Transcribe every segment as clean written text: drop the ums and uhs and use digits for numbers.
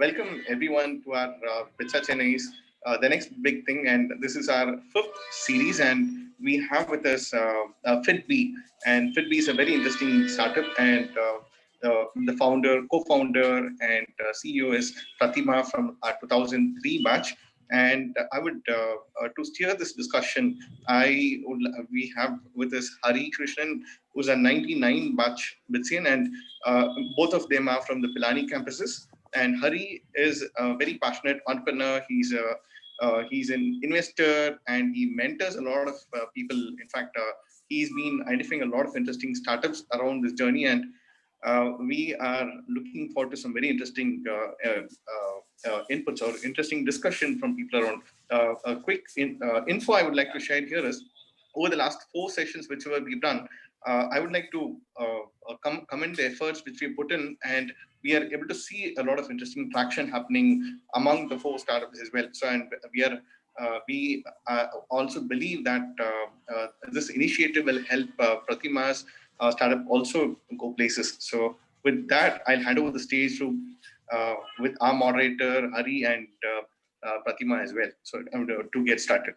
Welcome everyone to our Pizza Chennai's the next big thing, and this is our fifth series, and we have with us FitBee, and FitBee is a very interesting startup, and the founder, co-founder, and CEO is Pratima from our 2003 batch. And I would to steer this discussion, we have with us Hari Krishnan, who's a 99 batch Bitsian, and both of them are from the Pilani campuses. And Hari is a very passionate entrepreneur. He's an investor and he mentors a lot of people. In fact, he's been identifying a lot of interesting startups around this journey, and we are looking forward to some very interesting inputs or interesting discussion from people around. A quick info I would like to share here is over the last 4 sessions, whichever we've done, I would like to commend the efforts which we put in, and we are able to see a lot of interesting traction happening among the 4 startups as well. So, and we also believe that this initiative will help Pratima's startup also go places. So, with that, I'll hand over the stage to with our moderator Hari and Pratima as well. So, to get started.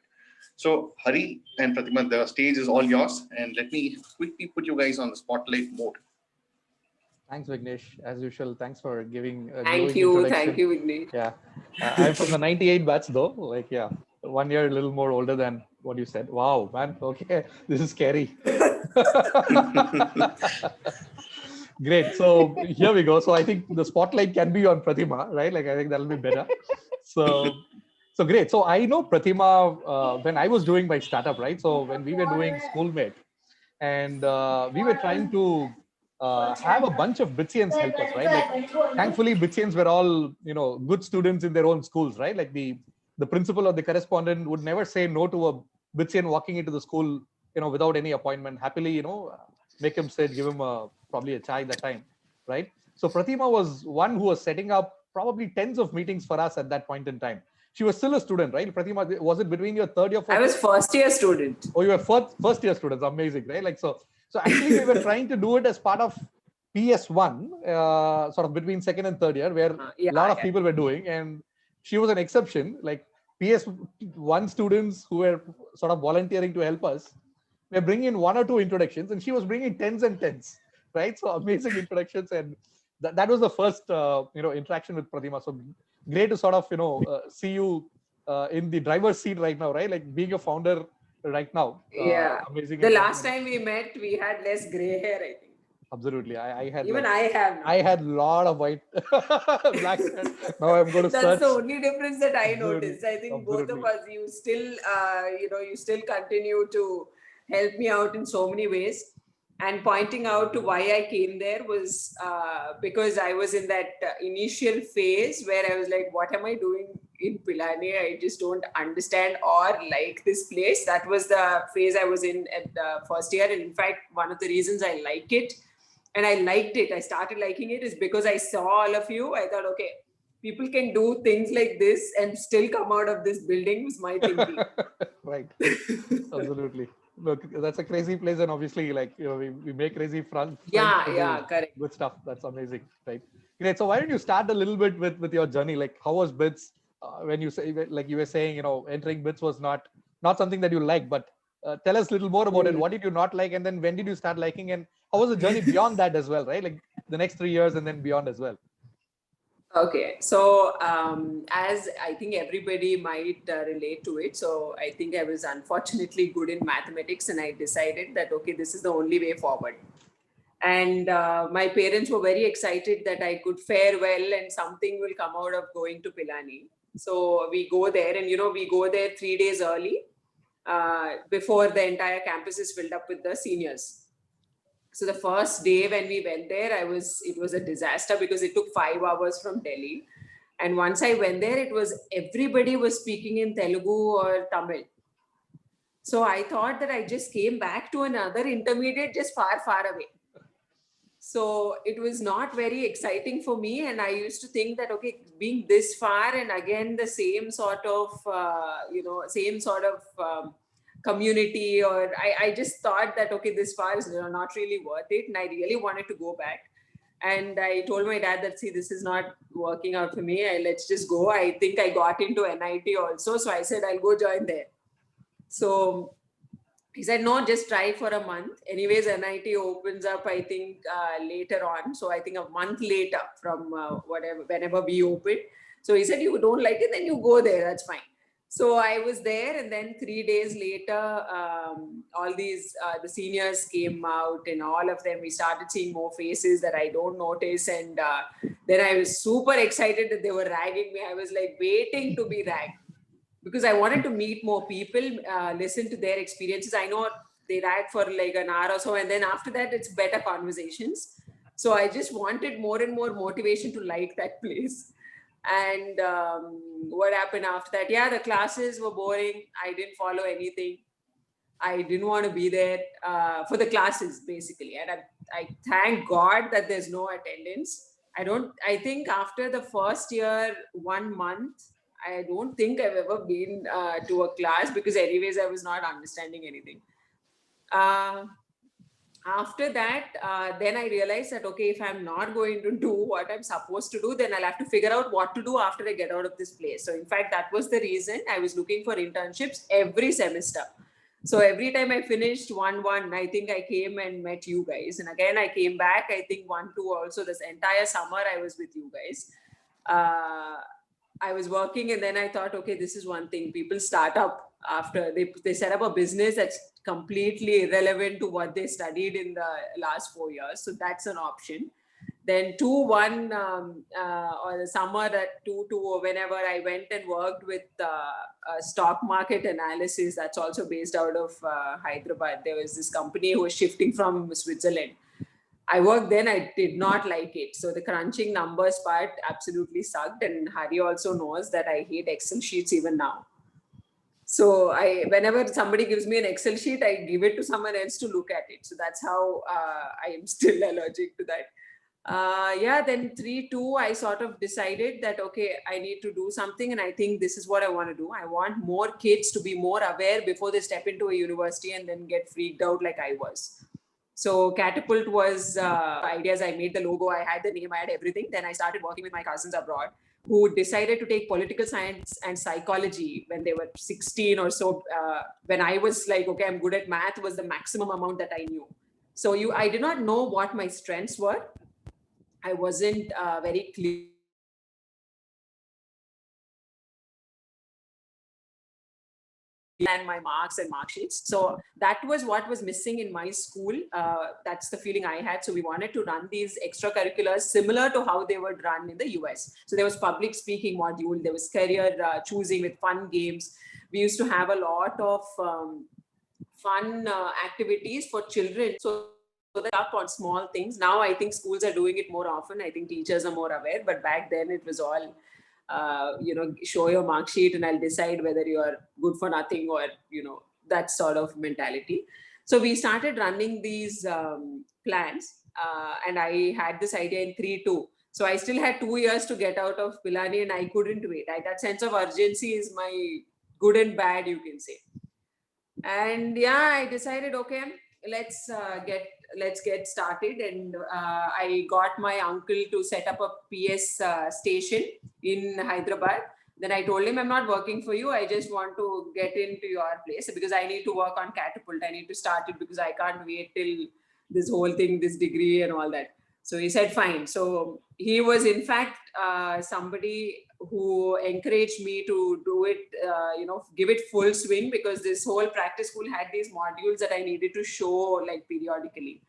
So, Hari and Pratima, the stage is all yours, and let me quickly put you guys on the spotlight mode. Thanks, Vignesh. As usual, thanks for giving a Thank you, Vignesh. Yeah, I'm from the 98 batch though. Like, yeah, 1 year a little more older than what you said. Wow, man. Okay, this is scary. Great. So here we go. So I think the spotlight can be on Pratima, right? Like, I think that'll be better. So great. So I know Pratima when I was doing my startup, right? So when we were doing Schoolmate, and we were trying to have a bunch of Bitsians help us, right? Like, thankfully, Bitsians were all, good students in their own schools, right? Like the principal or the correspondent would never say no to a Bitsian walking into the school, without any appointment. Happily, make him sit, give him probably a chai that time, right? So Pratima was one who was setting up probably tens of meetings for us at that point in time. She was still a student, right? Pratima, was it between your third year? I was first year student. Oh, you were first year students. Amazing, right? Like, so actually we were trying to do it as part of PS1, sort of between second and third year, where a lot of people were doing, and she was an exception. Like, PS1 students who were sort of volunteering to help us were bringing in 1 or 2 introductions, and she was bringing tens and tens, right? So amazing introductions, and that was the first interaction with Pratima. So great to sort of see you in the driver's seat right now, right? Like, being a founder right now. Amazing. The last time we met, we had less gray hair, I think. Absolutely. I had even I have now. I had a lot of white black hair. Now I'm going to That's search. The only difference that I noticed. I think both of us, you still you still continue to help me out in so many ways. And pointing out to why I came there was because I was in that initial phase where I was like, what am I doing in Pilani? I just don't understand or like this place. That was the phase I was in at the first year. And in fact, one of the reasons I like it, and I liked it, I started liking it, is because I saw all of you. I thought, okay, people can do things like this and still come out of this building, was my thinking. Right. Absolutely. Look, that's a crazy place, and obviously, like, we make crazy friends. Correct. Good stuff. That's amazing, right? Great. So why don't you start a little bit with your journey? Like, how was BITS? When you say, like you were saying, entering BITS was not something that you like, but tell us a little more about it. What did you not like, and then when did you start liking, and how was the journey beyond that as well, right? Like the next 3 years and then beyond as well. Okay, so as I think everybody might relate to it, so I think I was unfortunately good in mathematics, and I decided that, okay, this is the only way forward. And my parents were very excited that I could fare well and something will come out of going to Pilani. So we go there, and we go there 3 days early before the entire campus is filled up with the seniors. So the first day when we went there, it was a disaster because it took 5 hours from Delhi. And once I went there, everybody was speaking in Telugu or Tamil. So I thought that I just came back to another intermediate just far, far away. So it was not very exciting for me. And I used to think that, okay, being this far and again, the same sort of, community, or I just thought that, okay, this far is not really worth it. And I really wanted to go back. And I told my dad that, see, this is not working out for me. Let's just go. I think I got into NIT also. So I said, I'll go join there. So he said, no, just try for a month. Anyways, NIT opens up, I think, later on. So I think a month later from whenever we open. So he said, you don't like it, then you go there. That's fine. So I was there, and then 3 days later, all these, the seniors came out, and all of them, we started seeing more faces that I don't notice. And then I was super excited that they were ragging me. I was like waiting to be ragged, because I wanted to meet more people, listen to their experiences. I know they rag for like an hour or so, and then after that, it's better conversations. So I just wanted more and more motivation to like that place. And what happened after that? Yeah, the classes were boring. I didn't follow anything. I didn't want to be there for the classes, basically. And I thank God that there's no attendance. I think after the first year, 1 month, I don't think I've ever been to a class, because anyways, I was not understanding anything. After that, then I realized that, okay, if I'm not going to do what I'm supposed to do, then I'll have to figure out what to do after I get out of this place. So in fact, that was the reason I was looking for internships every semester. So every time I finished one, I think I came and met you guys. And again, I came back, I think 1, 2 also. This entire summer I was with you guys. I was working, and then I thought, okay, this is one thing. People start up after they set up a business that's completely irrelevant to what they studied in the last 4 years. So that's an option. Then 2-1 or the summer at 2-2, whenever I went and worked with stock market analysis, that's also based out of Hyderabad. There was this company who was shifting from Switzerland. I worked then, I did not like it. So the crunching numbers part absolutely sucked. And Hari also knows that I hate Excel sheets even now. So whenever somebody gives me an Excel sheet, I give it to someone else to look at it. So that's how I am still allergic to that. Then 3-2, I sort of decided that, okay, I need to do something. And I think this is what I want to do. I want more kids to be more aware before they step into a university and then get freaked out like I was. So Catapult was ideas. I made the logo, I had the name, I had everything. Then I started working with my cousins abroad, who decided to take political science and psychology when they were 16 or so. When I was like, okay, I'm good at math, was the maximum amount that I knew. So I did not know what my strengths were. I wasn't very clear. And my marks and mark sheets. So that was what was missing in my school. That's the feeling I had. So we wanted to run these extracurriculars similar to how they were run in the US. So there was public speaking module, there was career choosing with fun games. We used to have a lot of fun activities for children. So they're up on small things. Now I think schools are doing it more often. I think teachers are more aware, but back then it was all show your mark sheet and I'll decide whether you're good for nothing, or, that sort of mentality. So we started running these plans, and I had this idea in 3-2. So I still had 2 years to get out of Pilani, and I couldn't wait. That sense of urgency is my good and bad, you can say. And I decided, okay, let's get started. And I got my uncle to set up a PS station in Hyderabad. Then I told him, I'm not working for you. I just want to get into your place because I need to work on Catapult. I need to start it because I can't wait till this whole thing, this degree and all that. So he said, fine. So he was in fact somebody who encouraged me to do it, give it full swing, because this whole practice school had these modules that I needed to show like periodically.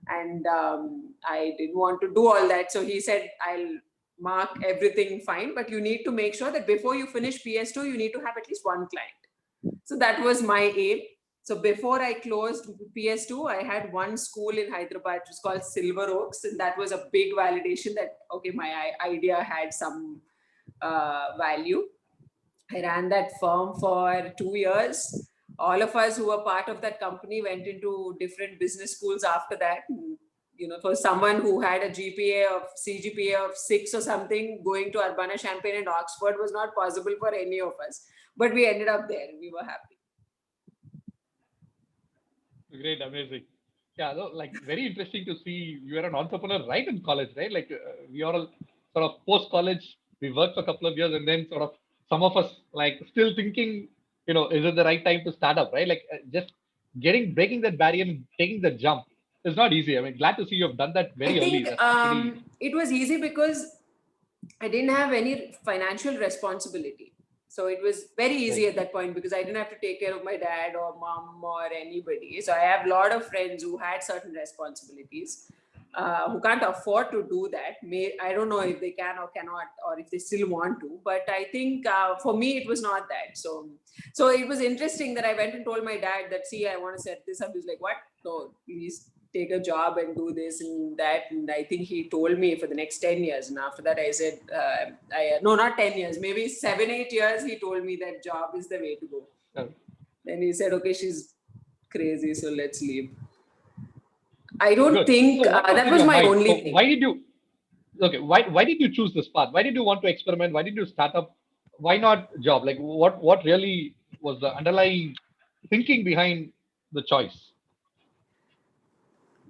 And I didn't want to do all that. So he said, I'll mark everything fine, but you need to make sure that before you finish PS2, you need to have at least one client. So that was my aim. So before I closed PS2, I had one school in Hyderabad, which was called Silver Oaks. And that was a big validation that, okay, my idea had some value. I ran that firm for 2 years. All of us who were part of that company went into different business schools after that. For someone who had a CGPA of 6 or something, going to Urbana-Champaign and Oxford was not possible for any of us. But we ended up there and we were happy. Great, amazing. Yeah, no, like very interesting to see you are an entrepreneur right in college, right? Like we are all sort of post college, we worked for a couple of years, and then sort of some of us like still thinking, is it the right time to start up, right? Like just breaking that barrier and taking the jump is not easy. I mean, glad to see you have done that I very early. think That's pretty it was easy because I didn't have any financial responsibility. So it was very easy right. at that point because I didn't have to take care of my dad or mom or anybody. So I have a lot of friends who had certain responsibilities, who can't afford to do that. I don't know if they can or cannot, or if they still want to. But I think for me it was not that. So it was interesting that I went and told my dad that, see, I want to set this up. He's like, what? No, please take a job and do this and that. And I think he told me for the next 10 years. And after that, I said, no, not 10 years, maybe 7-8 years. He told me that job is the way to go. Oh. Then he said, okay, she's crazy, so let's leave. I don't Good. think So what that in was your my mind? only So thing. why did you choose this path? Why did you want to experiment? Why did you start up? Why not job? Like what really was the underlying thinking behind the choice?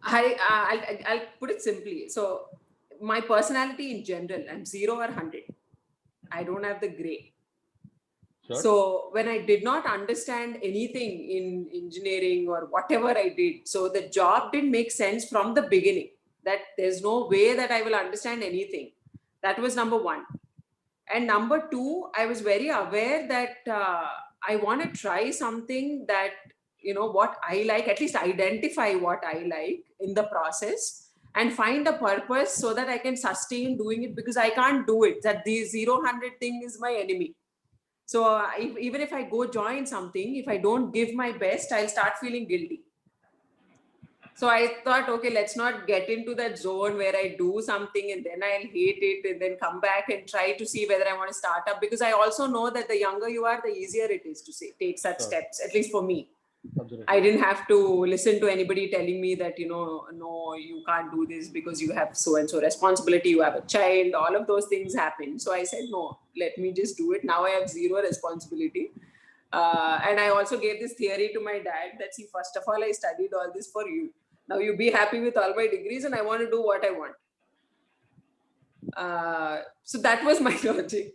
I'll put it simply. So my personality in general, I'm 0 or 100. I don't have the gray. Sure. So when I did not understand anything in engineering or whatever I did, so the job didn't make sense from the beginning, that there's no way that I will understand anything. That was number one. And number two, I was very aware that I want to try something that, what I like, at least identify what I like in the process and find a purpose so that I can sustain doing it, because I can't do it. That the 0-100 thing is my enemy. So even if I go join something, if I don't give my best, I'll start feeling guilty. So I thought, okay, let's not get into that zone where I do something and then I'll hate it and then come back and try to see whether I want to start up. Because I also know that the younger you are, the easier it is to take such steps, at least for me. Absolutely. I didn't have to listen to anybody telling me that, no, you can't do this because you have so and so responsibility, you have a child, all of those things happen. So I said, no, let me just do it. Now I have zero responsibility. And I also gave this theory to my dad that, see, first of all, I studied all this for you. Now you be happy with all my degrees and I want to do what I want. So that was my logic.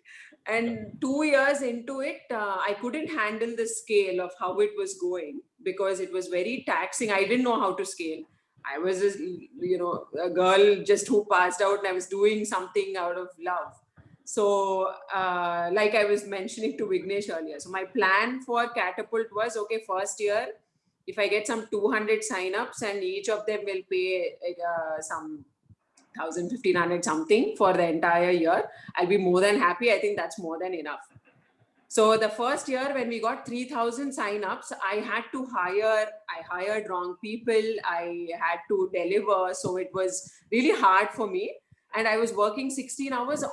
And 2 years into it, I couldn't handle the scale of how it was going because it was very taxing. I didn't know how to scale. I was just, a girl just who passed out and I was doing something out of love. So like I was mentioning to Vignesh earlier, so my plan for Catapult was, okay, first year, if I get some 200 signups and each of them will pay some 1,000, 1,500 something for the entire year, I'll be more than happy. I think that's more than enough. So the first year when we got 3,000 signups, I hired wrong people. I had to deliver. So it was really hard for me. And I was working 16 hours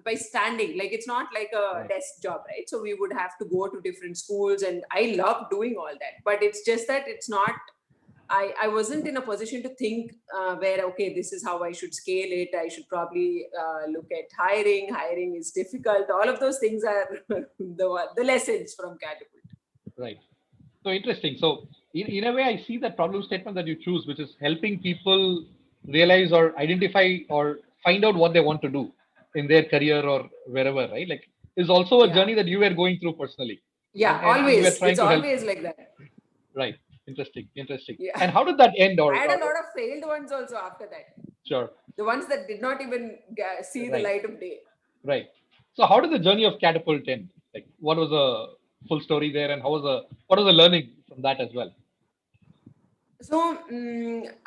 by standing. Like, it's not like a desk job, right? So we would have to go to different schools and I love doing all that. But it's just that it's not, I wasn't in a position to think where, okay, this is how I should scale it. I should probably look at hiring. Hiring is difficult. All of those things are the lessons from Catapult. Right. So interesting. So in a way, I see that problem statement that you choose, which is helping people realize or identify or find out what they want to do in their career or wherever, right? Like, is also a journey that you were going through personally. Yeah, and always. You were trying it's to always help. Like that. Right. Interesting. Yeah. And how did that end? I had a lot of failed ones also after that. Sure. The ones that did not even see the light of day. Right. So how did the journey of Catapult end? Like, what was the full story there, and what was the learning from that as well? So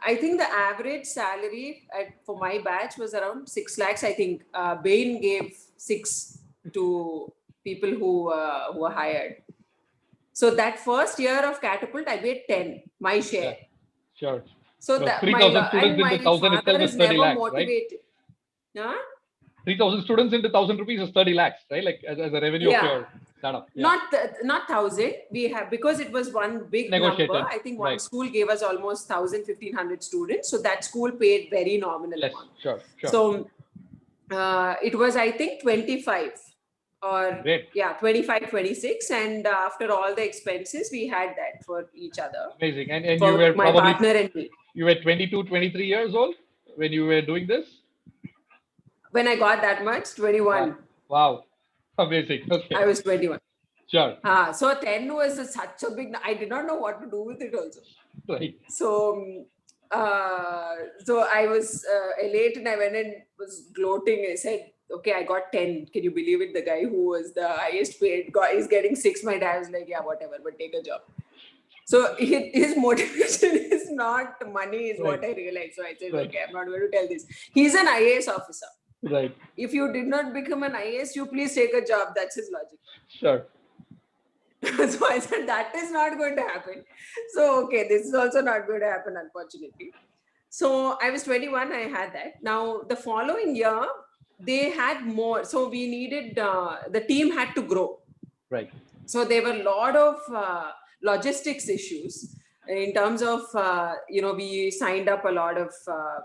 I think the average salary for my batch was around 6 lakhs. I think Bain gave 6 to people who were hired. So that first year of Catapult, I made 10, my share. Yeah, sure. So that 3,000 students into 1,000 itself is 30 lakhs, motivated. Right? Huh? 3,000 students into 1,000 rupees is 30 lakhs, right? Like as a revenue of your startup. Yeah. Not 1,000. We have, because it was one big number. I think one school gave us almost 1,000, 1,500 students. So that school paid very nominal amount. Sure. So it was, I think, 25 or Great. yeah, 25, 26. And after all the expenses, we had that for each other, Amazing. And you for were my probably, partner and me. you were 22, 23 years old when you were doing this? When I got that much, 21. Wow. Amazing. Okay. I was 21. Sure. So 10 was such a big, I did not know what to do with it also. Right. So, so I was elate and I went and was gloating. I said, okay, I got 10. Can you believe it? The guy who was the highest paid guy is getting 6. My dad was like, yeah, whatever, but take a job. So his motivation is not money, is what I realized. So I said, okay, I'm not going to tell this. He's an IAS officer. Right. If you did not become an IAS, you please take a job. That's his logic. Sure. So I said, that is not going to happen. So, okay, this is also not going to happen, unfortunately. So I was 21, I had that. Now, the following year, they had more. So we needed, the team had to grow. Right. So there were a lot of logistics issues in terms of, we signed up a lot of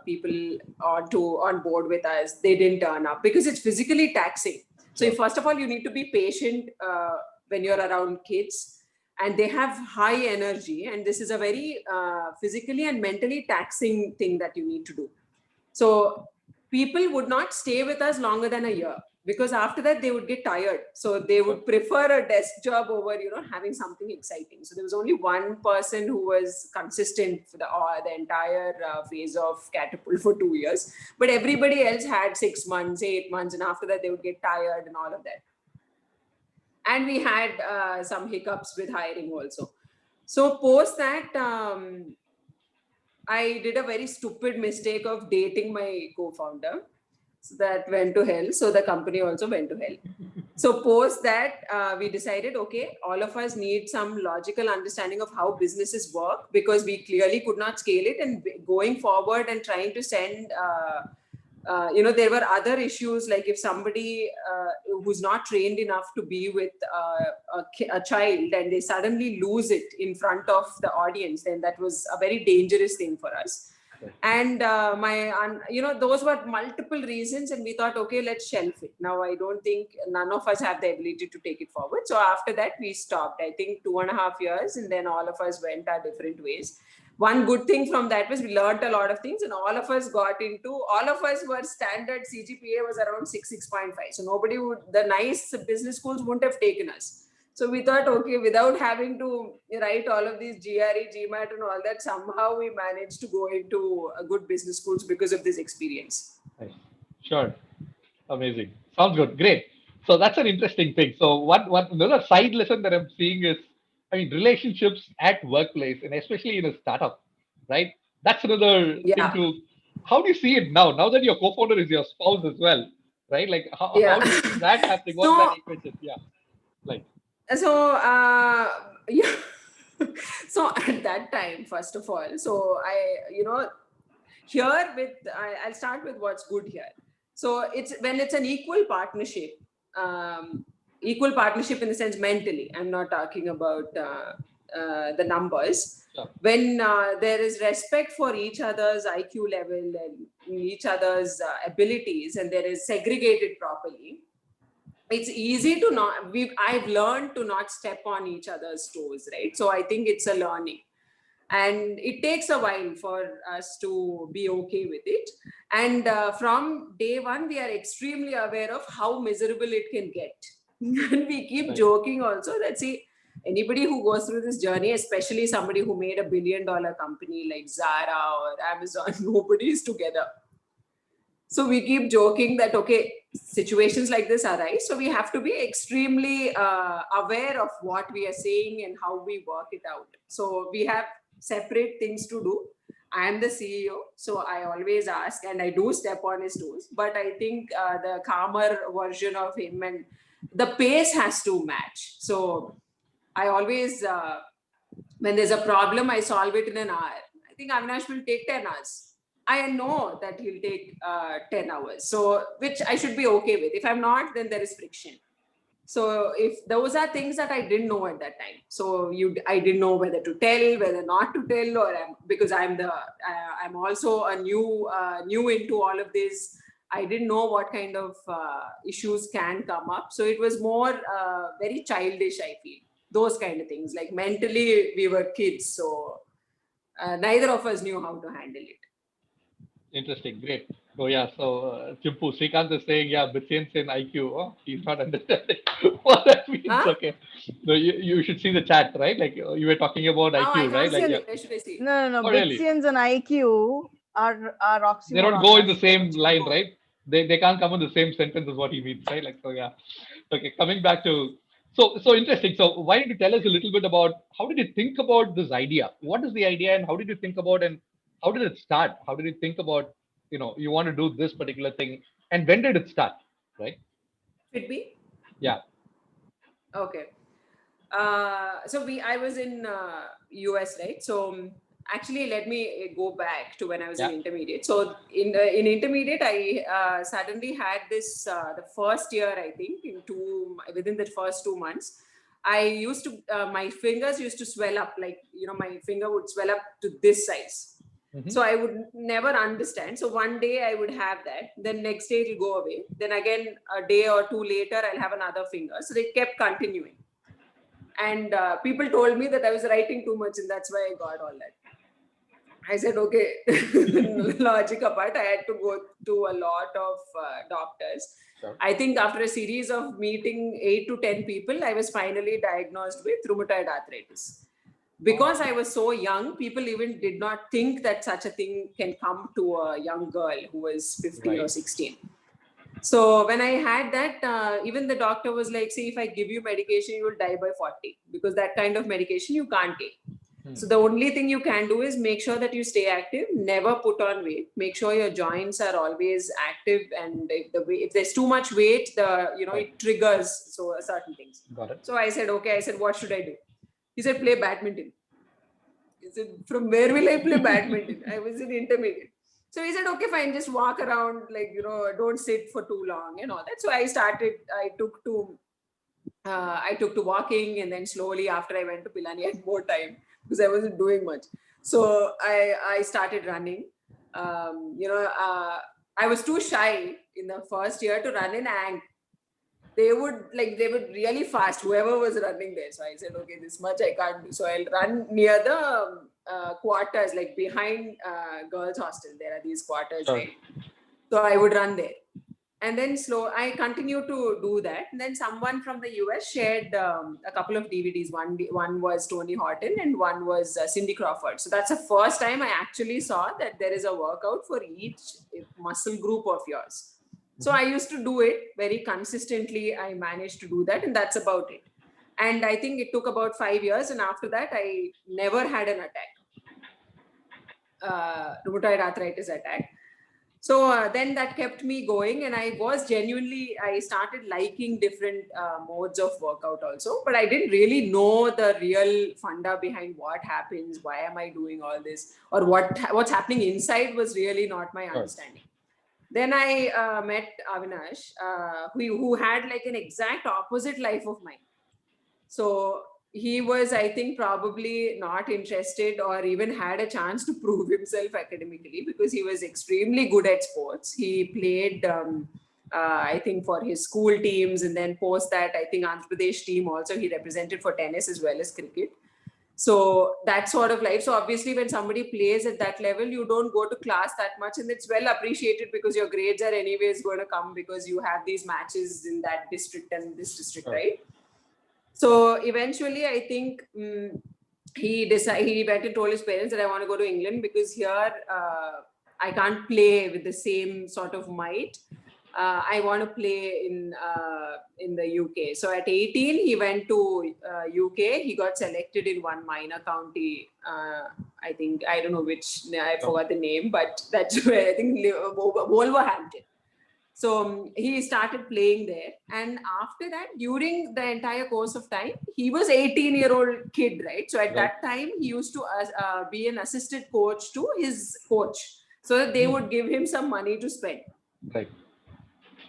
people on board with us. They didn't turn up because it's physically taxing. So first of all, you need to be patient when you're around kids, and they have high energy, and this is a very physically and mentally taxing thing that you need to do. So people would not stay with us longer than a year, because after that they would get tired. So they would prefer a desk job over, having something exciting. So there was only one person who was consistent for the entire phase of Catapult for 2 years. But everybody else had 6 months, 8 months, and after that they would get tired and all of that. And we had some hiccups with hiring also. So post that, I did a very stupid mistake of dating my co-founder. So that went to hell. So the company also went to hell. So post that, we decided, okay, all of us need some logical understanding of how businesses work, because we clearly could not scale it. And going forward and trying to send, there were other issues, like if somebody who's not trained enough to be with a child and they suddenly lose it in front of the audience, then that was a very dangerous thing for us. And those were multiple reasons, and we thought, okay, let's shelf it. Now, I don't think none of us have the ability to take it forward. So after that, we stopped, I think 2.5 years, and then all of us went our different ways. One good thing from that was we learned a lot of things, and all of us were standard CGPA was around 6.5. So nobody the nice business schools wouldn't have taken us. So we thought, okay, without having to write all of these GRE, GMAT and all that, somehow we managed to go into a good business schools because of this experience. Sure. Amazing. Sounds good. Great. So that's an interesting thing. So what another side lesson that I'm seeing is, relationships at workplace, and especially in a startup, right? That's another thing to, how do you see it now? Now that your co-founder is your spouse as well, right? Like how do you see that happening? What's that equation? Yeah. Like. So, so at that time, first of all, so I'll start with what's good here. So when it's an equal partnership in the sense mentally, I'm not talking about the numbers. Sure. When there is respect for each other's IQ level and each other's abilities, and there is segregated properly, it's easy to I've learned to not step on each other's toes, right? So I think it's a learning, and it takes a while for us to be okay with it. And from day one, we are extremely aware of how miserable it can get. And we keep joking also that, see, anybody who goes through this journey, especially somebody who made $1 billion company like Zara or Amazon, nobody is together. So we keep joking that, okay, situations like this arise. So we have to be extremely aware of what we are saying and how we work it out. So we have separate things to do. I am the CEO, so I always ask, and I do step on his toes. But I think the calmer version of him, and the pace has to match. So I always, when there's a problem, I solve it in an hour. I think Avinash will take 10 hours. I know that he'll take 10 hours, so which I should be okay with. If I'm not, then there is friction. So if those are things that I didn't know at that time, so I didn't know whether to tell, whether not to tell, or because I'm also a new into all of this. I didn't know what kind of issues can come up. So it was more very childish, I feel. Those kind of things. Like mentally, we were kids. So neither of us knew how to handle it. Interesting. Great. So yeah, so Chimpu, Srikanth is saying, yeah, Bitsyen's in IQ. Oh, he's not understanding what that means. Huh? Okay. So you should see the chat, right? Like you were talking about Oh, I IQ, right? can't see Like, yeah. it. Where should I see? No. Oh, really? Bitsyens and IQ are They don't oxymorons. go in the That's same the line, Chimpu. right? They can't come in the same sentence is what he means, right? Like, so yeah. Okay, coming back to so interesting. So why don't you tell us a little bit about how did you think about this idea? What is the idea and how did you think about and how did it start? How did you think about, you want to do this particular thing and when did it start? Right? Should be? Yeah. Okay. So I was in US, right? So actually, let me go back to when I was in Yeah. intermediate. So in intermediate, I suddenly had this the first year, I think, within the first 2 months. I used to my fingers used to swell up, like my finger would swell up to this size. Mhm. So I would never understand. So one day I would have that, then next day it'll go away. Then again a day or two later I'll have another finger. So they kept continuing. And people told me that I was writing too much and that's why I got all that. I said, okay, logic apart, I had to go to a lot of doctors. Sure. I think after a series of meeting 8 to 10 people, I was finally diagnosed with rheumatoid arthritis. Because I was so young, people even did not think that such a thing can come to a young girl who was 15 or Right. 16. So when I had that, even the doctor was like, see, if I give you medication, you will die by 40 because that kind of medication you can't take. So the only thing you can do is make sure that you stay active, never put on weight, make sure your joints are always active. And if there's too much weight, it triggers certain things. Got it. So I said, okay, what should I do? He said, play badminton. He said, from where will I play badminton? I was in intermediate. So he said, okay, fine, just walk around, don't sit for too long and all that. So I took to walking, and then slowly after I went to Pilani, I had more time because I wasn't doing much. So I started running. I was too shy in the first year to run in, and they would really fast, whoever was running there. So I said, okay, this much I can't do. So I'll run near the quarters, like behind girls' hostel. There are these quarters, Sure. right? So I would run there. And then I continued to do that. And then someone from the US shared a couple of DVDs. One was Tony Horton and one was Cindy Crawford. So that's the first time I actually saw that there is a workout for each muscle group of yours. So I used to do it very consistently. I managed to do that, and that's about it. And I think it took about 5 years. And after that, I never had an attack, rheumatoid arthritis attack. So then that kept me going, and I started liking different modes of workout also, but I didn't really know the real funda behind what happens, why am I doing all this, or what's happening inside was really not my understanding. Then I met Avinash, who had like an exact opposite life of mine. So he was, I think, probably not interested or even had a chance to prove himself academically because he was extremely good at sports. He played, I think, for his school teams, and then post that, I think, Andhra Pradesh team also he represented for tennis as well as cricket. So that sort of life. So obviously when somebody plays at that level, you don't go to class that much, and it's well appreciated because your grades are anyways going to come because you have these matches in that district and this district, right? So eventually I think he went and told his parents that I want to go to England because here I can't play with the same sort of might. I want to play in the UK. So at 18, he went to UK. He got selected in one minor county. I think, I don't know which, I forgot the name, but that's where I think Wolverhampton. So he started playing there. And after that, during the entire course of time, he was 18-year-old kid, right? So at that time, he used to be an assistant coach to his coach so that they would give him some money to spend. Right.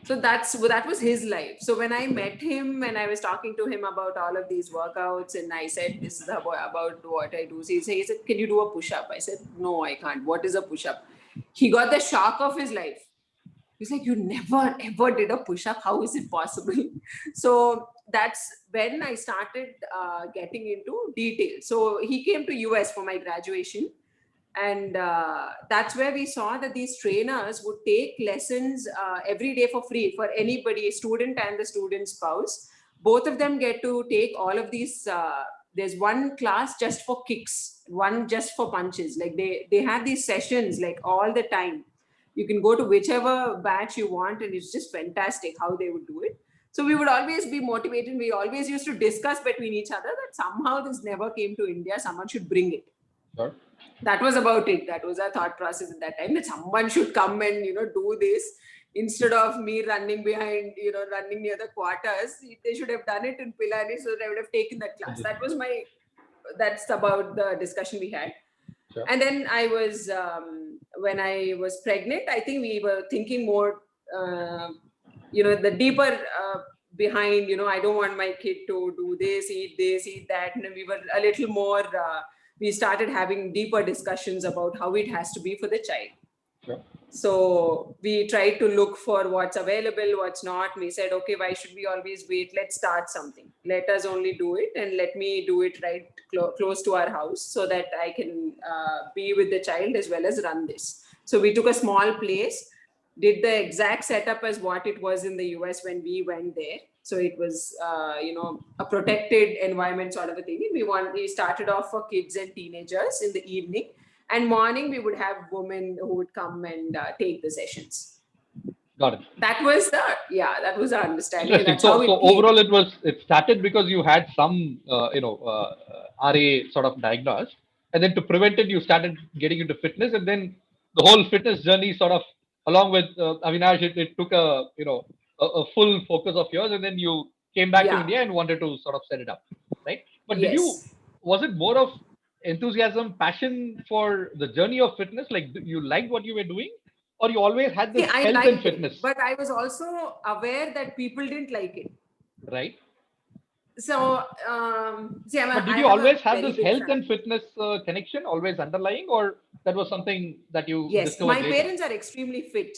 So that was his life. So when I met him and I was talking to him about all of these workouts, and I said, this is about what I do. So he said, can you do a push-up? I said, no, I can't. What is a push-up? He got the shock of his life. He's like, you never ever did a push-up. How is it possible? So that's when I started getting into detail. So he came to US for my graduation. And that's where we saw that these trainers would take lessons every day for free for anybody, a student and the student spouse. Both of them get to take all of these. There's one class just for kicks, one just for punches. Like they have these sessions like all the time. You can go to whichever batch you want, and it's just fantastic how they would do it. So we would always be motivated. We always used to discuss between each other that somehow this never came to India. Someone should bring it. Sure. That was about it. That was our thought process at that time, that someone should come and do this instead of me running behind, running near the quarters. They should have done it in Pilani, so that I would have taken that class. That's about the discussion we had. Sure. And then I was when I was pregnant, I think we were thinking more the deeper behind, I don't want my kid to do this, eat that. And we were a little more we started having deeper discussions about how it has to be for the child. Sure. So we tried to look for what's available, what's not. We said, okay, why should we always wait? Let's start something. Let us only do it, and let me do it right close to our house so that I can be with the child as well as run this. So we took a small place, did the exact setup as what it was in the US when we went there. So it was, a protected environment sort of a thing. We started off for kids and teenagers in the evening, and morning we would have women who would come and take the sessions. Got it. That was our understanding. Interesting. That's how so overall, it started because you had some, RA sort of diagnosed, and then to prevent it, you started getting into fitness, and then the whole fitness journey sort of, along with Avinash, it took a full focus of yours, and then you came back to India and wanted to sort of set it up, right? But was it more of enthusiasm, passion for the journey of fitness? Like you liked what you were doing, or you always had this health and fitness? It, but I was also aware that people didn't like it. Right. So, but did you always have this health and fitness connection always underlying, or that was something that you discovered my later? Parents are extremely fit.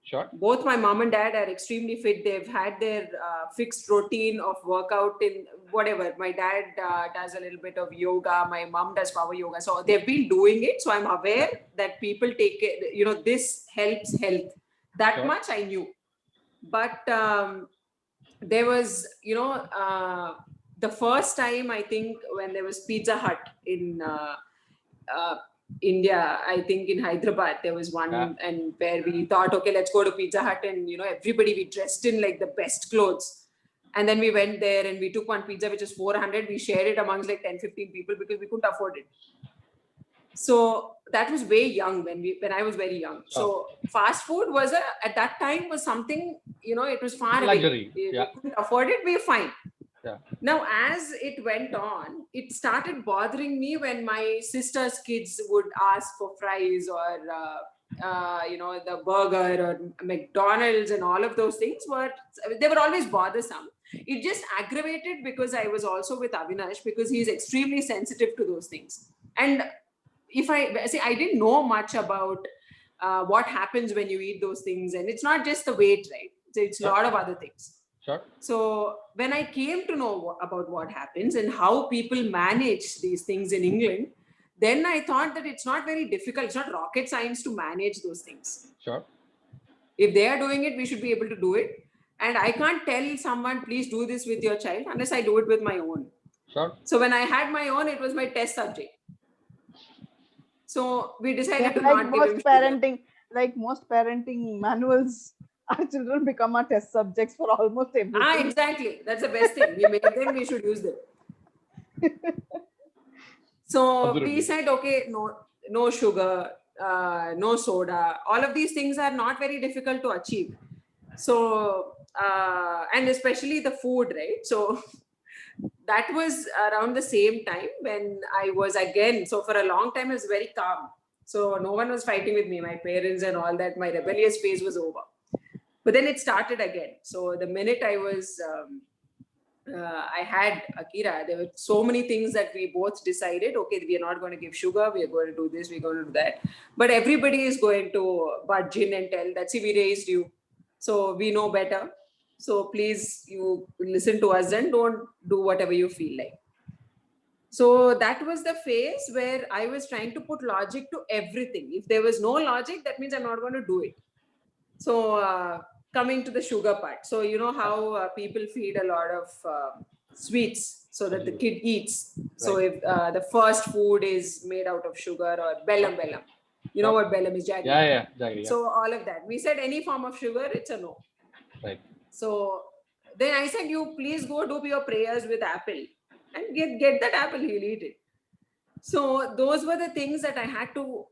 Sure. Both my mom and dad are extremely fit. They've had their fixed routine of workout in whatever. My dad does a little bit of yoga. My mom does power yoga. So they've been doing it. So I'm aware that people take it, this helps health. That much I knew. But there was, the first time, I think, when there was Pizza Hut in India, I think in Hyderabad, there was one, and where we thought, okay, let's go to Pizza Hut, and everybody, we dressed in like the best clothes, and then we went there and we took one pizza which is 400. We shared it amongst like 10-15 people because we couldn't afford it. So that was way young when I was very young. So fast food was at that time was something, it was far luxury. away. We couldn't afford it. We were fine. Yeah. Now, as it went on, it started bothering me when my sister's kids would ask for fries or, the burger or McDonald's, and all of those things they were always bothersome. It just aggravated because I was also with Avinash, because he's extremely sensitive to those things. And I didn't know much about what happens when you eat those things. And it's not just the weight, right? It's a lot of other things. Sure. So when I came to know about what happens and how people manage these things in England, then I thought that it's not very difficult. It's not rocket science to manage those things. Sure. If they are doing it, we should be able to do it. And I can't tell someone, please do this with your child, unless I do it with my own. Sure. So when I had my own, it was my test subject. So we decided to like not most give him parenting, like most parenting manuals, our children become our test subjects for almost everything. Exactly. That's the best thing. We made them, we should use them. So Absolutely. we said, okay, no sugar, no soda. All of these things are not very difficult to achieve. So, and especially the food, right? So that was around the same time when I was again, so for a long time I was very calm. So no one was fighting with me, my parents and all that. My rebellious phase was over. But then it started again. So the minute I was, I had Akira, there were so many things that we both decided, okay, we are not going to give sugar, we are going to do this, we're going to do that. But everybody is going to budge in and tell that, see, we raised you. So we know better. So please, you listen to us and don't do whatever you feel like. So that was the phase where I was trying to put logic to everything. If there was no logic, that means I'm not going to do it. So coming to the sugar part. So you know how people feed a lot of sweets so that the kid eats. So if the first food is made out of sugar or bellam. You know what bellam is, jaggery? Yeah, jaggery. So all of that. We said any form of sugar, it's a no. Right. So then I said, you please go do your prayers with apple and get that apple, he'll eat it. So those were the things that I had to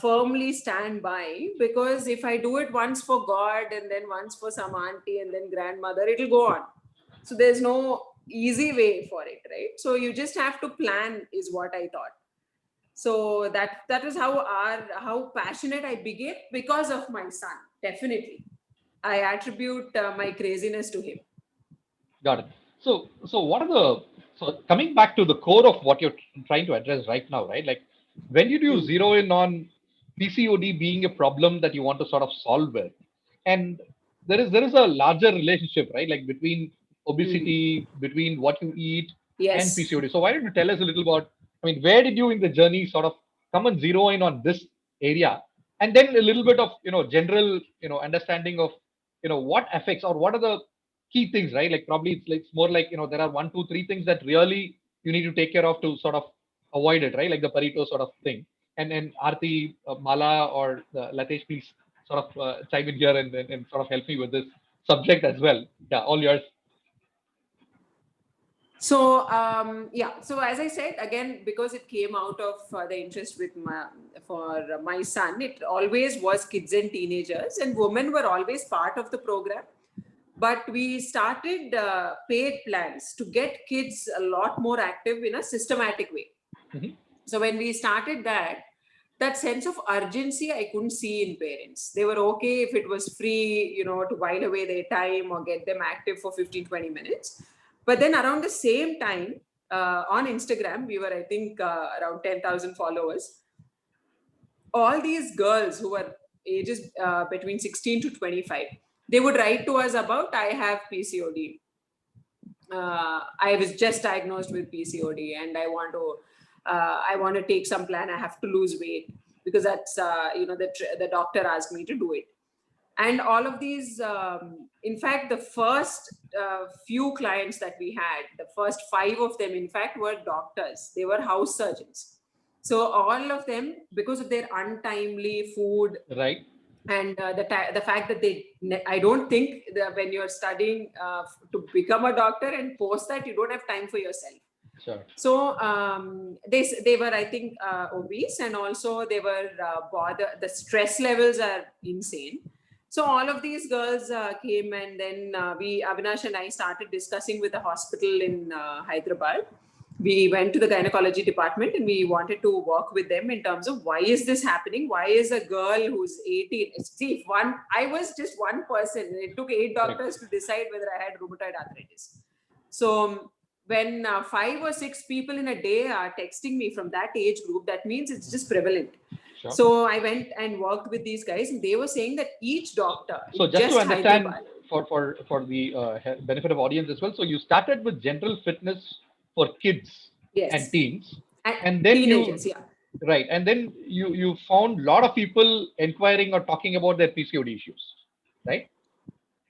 firmly stand by, because if I do it once for God and then once for some auntie and then grandmother, it'll go on. So there's no easy way for it, right? So you just have to plan, is what I thought. So that was how passionate I became, because of my son. Definitely, I attribute my craziness to him. Got it. So what are the, so coming back to the core of what you're trying to address right now, right? Like, when did you zero in on PCOD being a problem that you want to sort of solve with? And there is a larger relationship, right? Like between obesity, between what you eat, Yes. and PCOD. So why don't you tell us a little about, I mean, where did you in the journey sort of come and zero in on this area? And then a little bit of, general, understanding of, what affects or what are the key things, right? Like probably it's more like, there are 1, 2, 3 things that really you need to take care of to sort of avoid it, right? Like the Pareto sort of thing. And Aarti, Mala, or Latesh, please sort of chime in here and sort of help me with this subject as well. Yeah, all yours. So so as I said, again, because it came out of the interest with my son, it always was kids and teenagers, and women were always part of the program. But we started paid plans to get kids a lot more active in a systematic way. Mm-hmm. So when we started that sense of urgency I couldn't see in parents. They were okay if it was free, to while away their time or get them active for 15-20 minutes. But then around the same time, on Instagram, we were, I think, around 10,000 followers. All these girls who were ages between 16 to 25, they would write to us about, I have PCOD. I was just diagnosed with PCOD and I want to take some plan. I have to lose weight because that's, the doctor asked me to do it. And all of these, in fact, the first few clients that we had, the first 5 of them, in fact, were doctors. They were house surgeons. So all of them, because of their untimely food, right, and the fact that I don't think that when you're studying to become a doctor and post that, you don't have time for yourself. Sure. So they were, I think, obese, and also they were bothered. The stress levels are insane. So all of these girls came, and then Avinash and I started discussing with the hospital in Hyderabad. We went to the gynecology department and we wanted to work with them in terms of why is this happening? Why is a girl who's 18? See, I was just one person. It took 8 doctors to decide whether I had rheumatoid arthritis. So when 5 or 6 people in a day are texting me from that age group, that means it's just prevalent. Sure. So I went and worked with these guys, and they were saying that each doctor. So just to understand, for the benefit of audience as well. So you started with general fitness for kids and teens, and then teenagers, right, and then you found a lot of people inquiring or talking about their PCOD issues, right?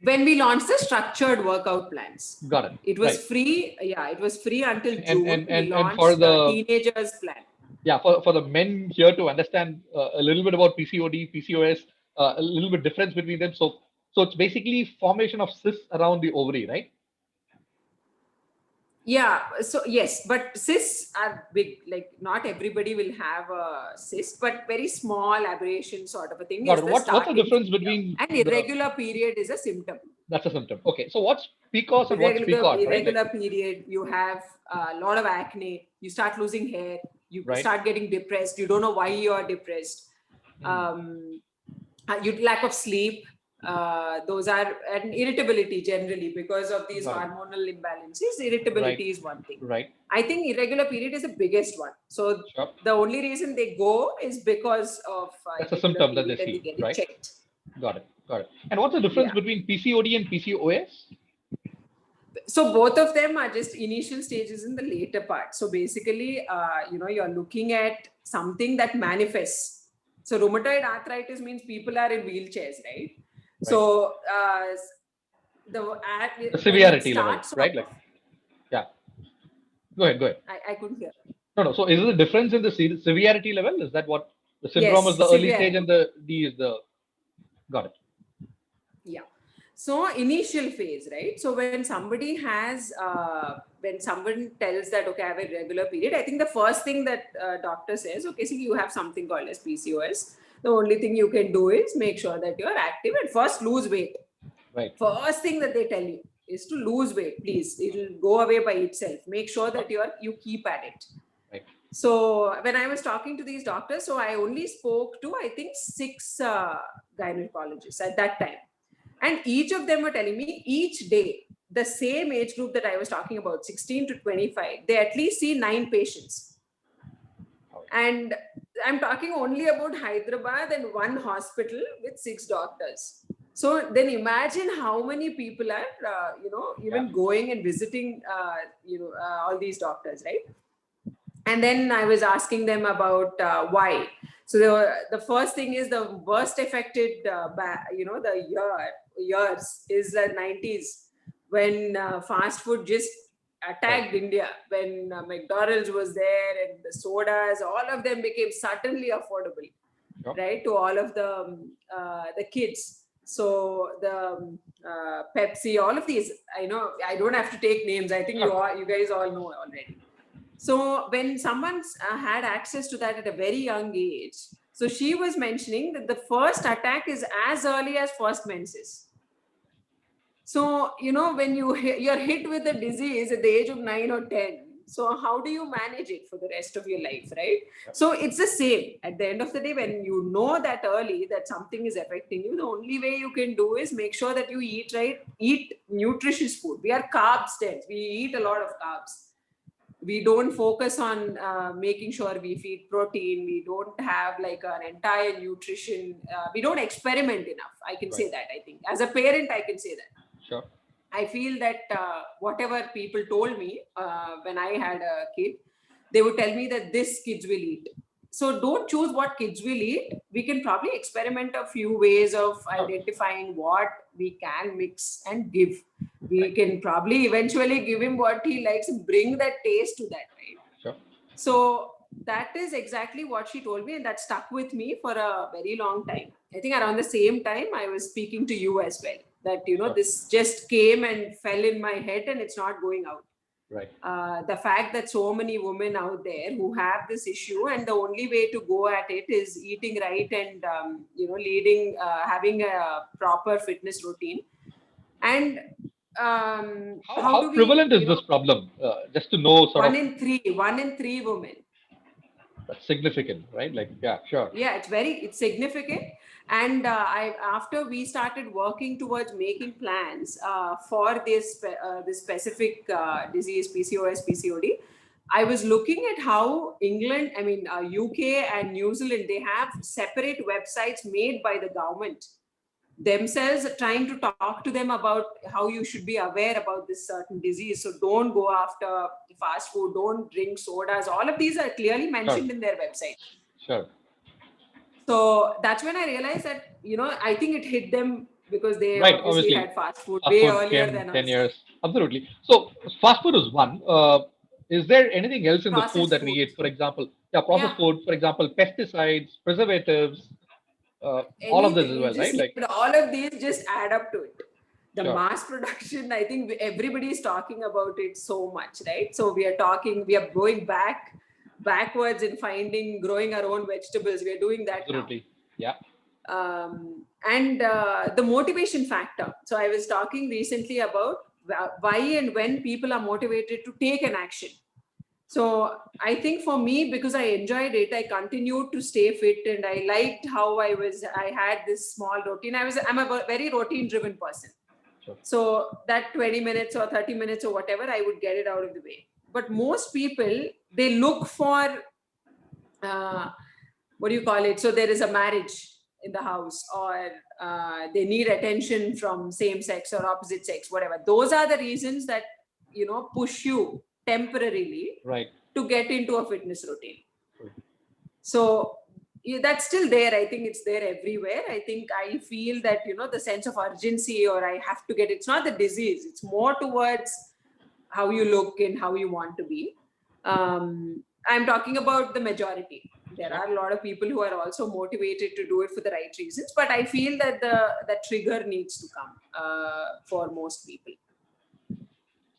When we launched the structured workout plans. Got it. It was free. Yeah, it was free until June. And for the teenagers plan. Yeah, for the men here to understand a little bit about PCOD, PCOS, a little bit difference between them. So it's basically formation of cysts around the ovary, right? Yeah. So yes, but cysts are big. Like not everybody will have a cyst, but very small aberration sort of a thing. What's the difference between an irregular period is a symptom? That's a symptom. Okay. So what's PCOS and what's PCOD? Irregular period. You have a lot of acne. You start losing hair. You start getting depressed. You don't know why you are depressed. You lack of sleep. Those are, and irritability generally because of these hormonal imbalances. Irritability is one thing. Right. I think irregular period is the biggest one. So the only reason they go is because of that's a symptom that they see. Right. Checked. Got it. Got it. And what's the difference Yeah. between PCOD and PCOS? So both of them are just initial stages in the later part. So basically, you're looking at something that manifests. So rheumatoid arthritis means people are in wheelchairs, right? So The when it severity level, starts right? off- Like, yeah. Go ahead. I couldn't hear. No. So is it a difference in the severity level? Is that what the syndrome Yes, is the early severe. stage and the D is the? Got it. Yeah. So initial phase, right? So when somebody has, when someone tells that, okay, I have a regular period, I think the first thing that doctor says, okay, so you have something called as PCOS. The only thing you can do is make sure that you're active and first lose weight. Right. First thing that they tell you is to lose weight, please. It'll go away by itself. Make sure that you keep at it. Right. So when I was talking to these doctors, so I only spoke to, I think, 6 gynecologists at that time. And each of them were telling me each day, the same age group that I was talking about, 16 to 25, they at least see 9 patients. And I'm talking only about Hyderabad and one hospital with 6 doctors. So then imagine how many people are, even going and visiting, all these doctors, right? And then I was asking them about why. So the first thing is the worst affected, the years is the 90s when fast food just attacked India, when McDonald's was there and the sodas, all of them became suddenly affordable, right, to all of the kids. So the Pepsi, all of these, I know I don't have to take names. I think you guys all know already. So when someone's had access to that at a very young age, so she was mentioning that the first attack is as early as first menses. So, when you're hit with the disease at the age of 9 or 10, so how do you manage it for the rest of your life, right? So it's the same. At the end of the day, when you know that early that something is affecting you, the only way you can do is make sure that you eat right, eat nutritious food. We are carbs dense. We eat a lot of carbs. We don't focus on making sure we feed protein. We don't have like an entire nutrition. We don't experiment enough. I can say that, I think. As a parent, I can say that. Sure. I feel that whatever people told me when I had a kid, they would tell me that this kids will eat. So don't choose what kids will eat. We can probably experiment a few ways of identifying what we can mix and give. We can probably eventually give him what he likes and bring that taste to that, right? Sure. So that is exactly what she told me, and that stuck with me for a very long time. I think around the same time I was speaking to you as well, that this just came and fell in my head and it's not going out. Right. The fact that so many women out there who have this issue, and the only way to go at it is eating right and having a proper fitness routine. And how prevalent is this problem? Just to know, one in three women. That's significant, right? Like, yeah, sure. Yeah, it's significant. And after we started working towards making plans for this specific disease, PCOS, PCOD, I was looking at how England, UK and New Zealand, they have separate websites made by the government themselves, trying to talk to them about how you should be aware about this certain disease. So don't go after fast food, don't drink sodas. All of these are clearly mentioned in their website. Sure. So that's when I realized that, I think it hit them because they obviously had fast food way earlier than 10 us. years. Absolutely. So fast food is one. Is there anything else in Processed the food that we eat? For example, processed food, for example, pesticides, preservatives, all of this as well, right? Like all of these just add up to it. The mass production, I think everybody is talking about it so much, right? So we are going backwards in growing our own vegetables. We are doing that absolutely now. Yeah. And the motivation factor. So I was talking recently about why and when people are motivated to take an action. So I think for me, because I enjoyed it, I continued to stay fit, and I liked how I had this small routine. I'm a very routine driven person. Sure. So that 20 minutes or 30 minutes or whatever, I would get it out of the way. But most people, they look for, So there is a marriage. in the house, or they need attention from same sex or opposite sex, whatever. Those are the reasons that, push you temporarily Right. to get into a fitness routine. Right. So that's still there. I think it's there everywhere. I feel that, the sense of urgency, or I have to get, it's not the disease, it's more towards how you look and how you want to be. I'm talking about the majority. There are a lot of people who are also motivated to do it for the right reasons, but I feel that the trigger needs to come for most people.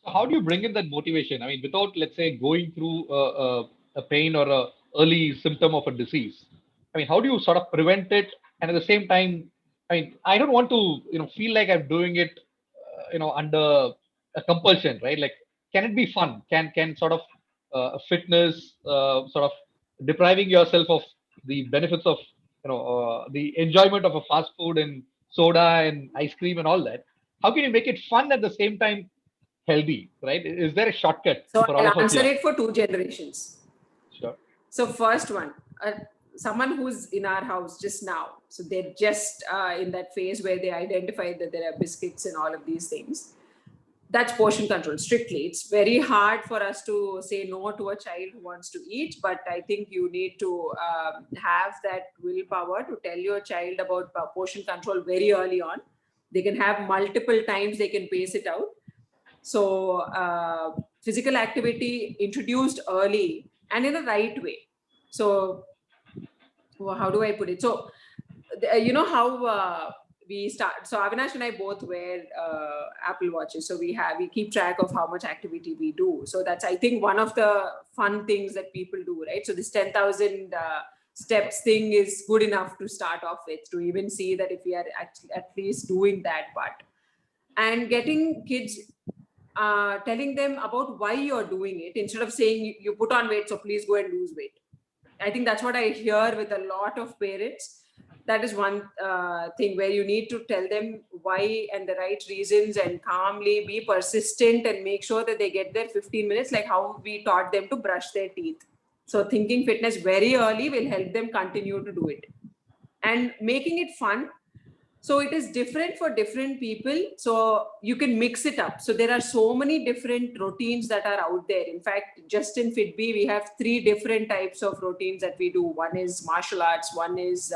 So how do you bring in that motivation? I mean, without, let's say, going through a pain or a early symptom of a disease. I mean, how do you sort of prevent it? And at the same time, I mean, I don't want to, feel like I'm doing it, under a compulsion, right? Like, can it be fun? Can sort of fitness, sort of depriving yourself of the benefits of, the enjoyment of a fast food and soda and ice cream and all that? How can you make it fun at the same time healthy, right? Is there a shortcut So for all I'll of us answer here? it for 2 generations. Sure. So first one, someone who's in our house just now. So they're just in that phase where they identified that there are biscuits and all of these things. That's portion control strictly. It's very hard for us to say no to a child who wants to eat, but I think you need to have that willpower to tell your child about portion control very early on. They can have multiple times, they can pace it out. So physical activity introduced early and in the right way. So how do I put it? So you know how we start. So Avinash and I both wear Apple Watches. So we keep track of how much activity we do. So that's, I think, one of the fun things that people do, right? So this 10,000 steps thing is good enough to start off with, to even see that if we are at least doing that part. And getting kids, telling them about why you're doing it, instead of saying you put on weight, so please go and lose weight. I think that's what I hear with a lot of parents. That is one thing where you need to tell them why and the right reasons, and calmly be persistent and make sure that they get their 15 minutes, like how we taught them to brush their teeth. So thinking fitness very early will help them continue to do it, and making it fun. So it is different for different people. So you can mix it up. So there are so many different routines that are out there. In fact, just in FitBee, we have 3 different types of routines that we do. One is martial arts, one is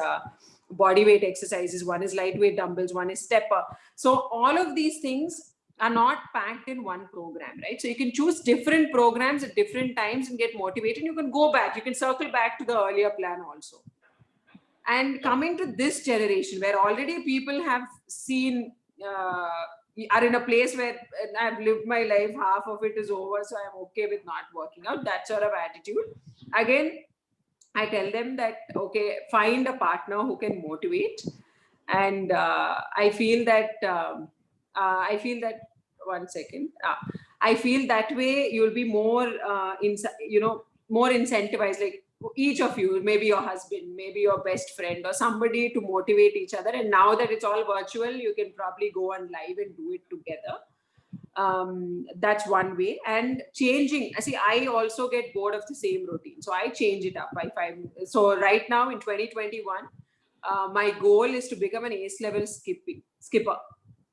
body weight exercises, one is lightweight dumbbells, one is stepper. So all of these things are not packed in one program, right? So you can choose different programs at different times and get motivated. You can go back, you can circle back to the earlier plan also. And coming to this generation, where already people have seen, are in a place where I've lived my life, half of it is over, so I'm okay with not working out, that sort of attitude. Again, I tell them that, okay, find a partner who can motivate. And I feel that, one second. I feel that way you'll be more, more incentivized, like each of you, maybe your husband, maybe your best friend, or somebody to motivate each other. And now that it's all virtual, you can probably go on live and do it together. That's one way. And changing, I also get bored of the same routine, so I change it up. So right now in 2021, my goal is to become an ace level skipper.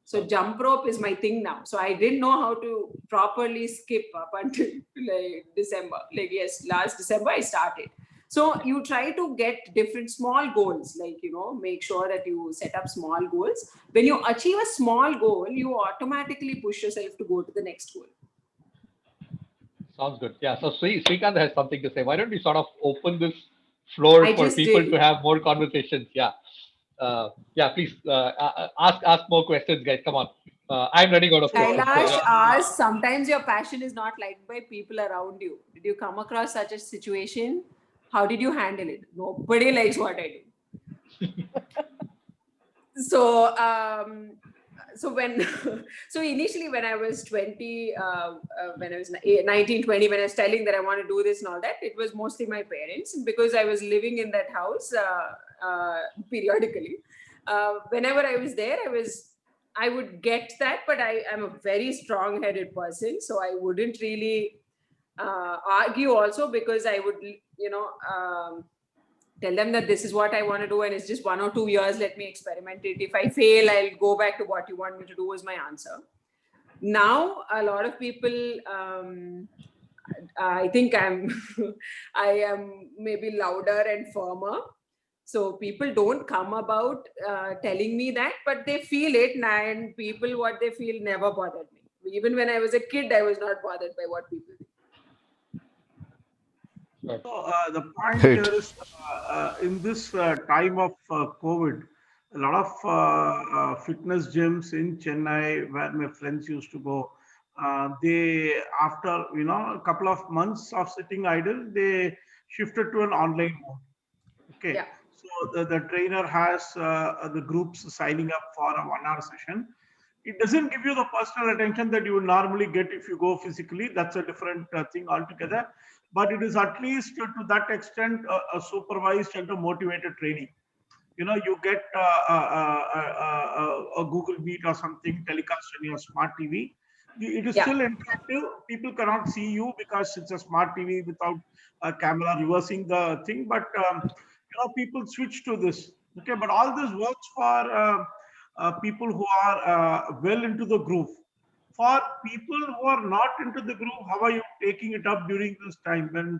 So jump rope is my thing now. So I didn't know how to properly skip up until like December. Like, yes, last December I started. So you try to get different small goals, like, make sure that you set up small goals. When you achieve a small goal, you automatically push yourself to go to the next goal. Sounds good. Yeah. So Srikanth has something to say. Why don't we sort of open this floor for people to have more conversations? Yeah. Please ask more questions, guys. Come on. I'm running out of questions. Kailash asks, sometimes your passion is not liked by people around you. Did you come across such a situation? How did you handle it? Nobody likes what I do. So, so initially when I was 20, when I was 19, 20, when I was telling that I want to do this and all that, it was mostly my parents, because I was living in that house periodically. Whenever I was there, I would get that, but I am a very strong-headed person, so I wouldn't really argue also, because I would, tell them that this is what I want to do and it's just 1 or 2 years, let me experiment it. If I fail, I'll go back to what you want me to do is my answer. Now, a lot of people, I think I am maybe louder and firmer. So people don't come about telling me that, but they feel it, and people, what they feel never bothered me. Even when I was a kid, I was not bothered by what people think. So the point Right. here is in this time of COVID, a lot of fitness gyms in Chennai, where my friends used to go, they after a couple of months of sitting idle, they shifted to an online mode. Okay, Yeah. so the trainer has the groups signing up for a 1 hour session. It doesn't give you the personal attention that you would normally get if you go physically. That's a different thing altogether. But it is at least to that extent a supervised and a motivated training. You get a Google Meet or something telecast on your smart TV. It is Yeah. still interactive. People cannot see you because it's a smart TV without a camera reversing the thing. But people switch to this. Okay, but all this works for people who are well into the groove. For people who are not into the groove, how are you taking it up during this time when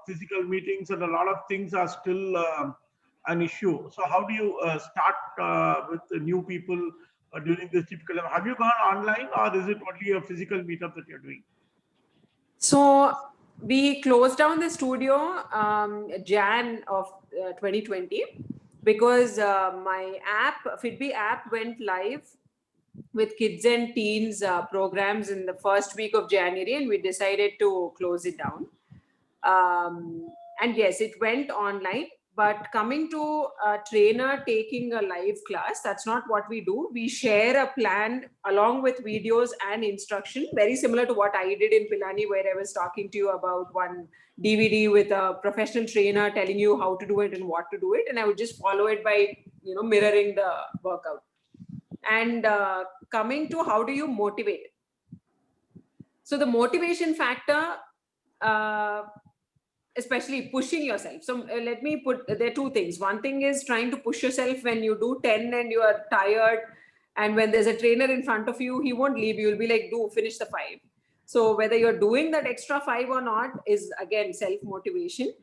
physical meetings and a lot of things are still an issue? So how do you start with the new people during this typical? Have you gone online, or is it only a physical meetup that you're doing? So we closed down the studio Jan of 2020 because my app, Fitbee app, went live with kids and teens programs in the first week of January, and we decided to close it down. And yes, it went online. But coming to a trainer taking a live class, that's not what we do. We share a plan along with videos and instruction, very similar to what I did in Pilani, where I was talking to you about one DVD with a professional trainer telling you how to do it and what to do it. And I would just follow it by, mirroring the workout. And coming to how do you motivate? So the motivation factor, especially pushing yourself. So let me put, there are two things. One thing is trying to push yourself when you do 10 and you are tired, and when there's a trainer in front of you, he won't leave you. You'll be like, finish the 5. So whether you're doing that extra 5 or not is again self-motivation.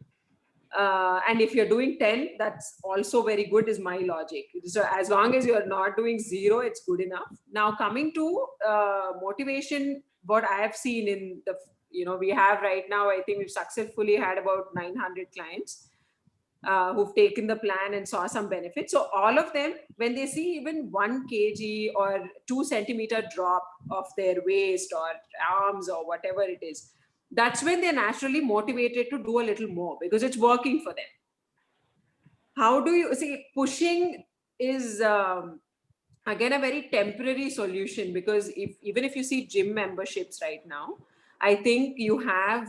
And if you're doing 10, that's also very good, is my logic. So as long as you're not doing 0, it's good enough. Now coming to motivation, what I have seen in the, we have right now, I think we've successfully had about 900 clients who've taken the plan and saw some benefits. So all of them, when they see even 1 kg or 2 centimeter drop of their waist or arms or whatever it is, that's when they're naturally motivated to do a little more because it's working for them. How do you see? Pushing is again a very temporary solution, because even if you see gym memberships right now, I think you have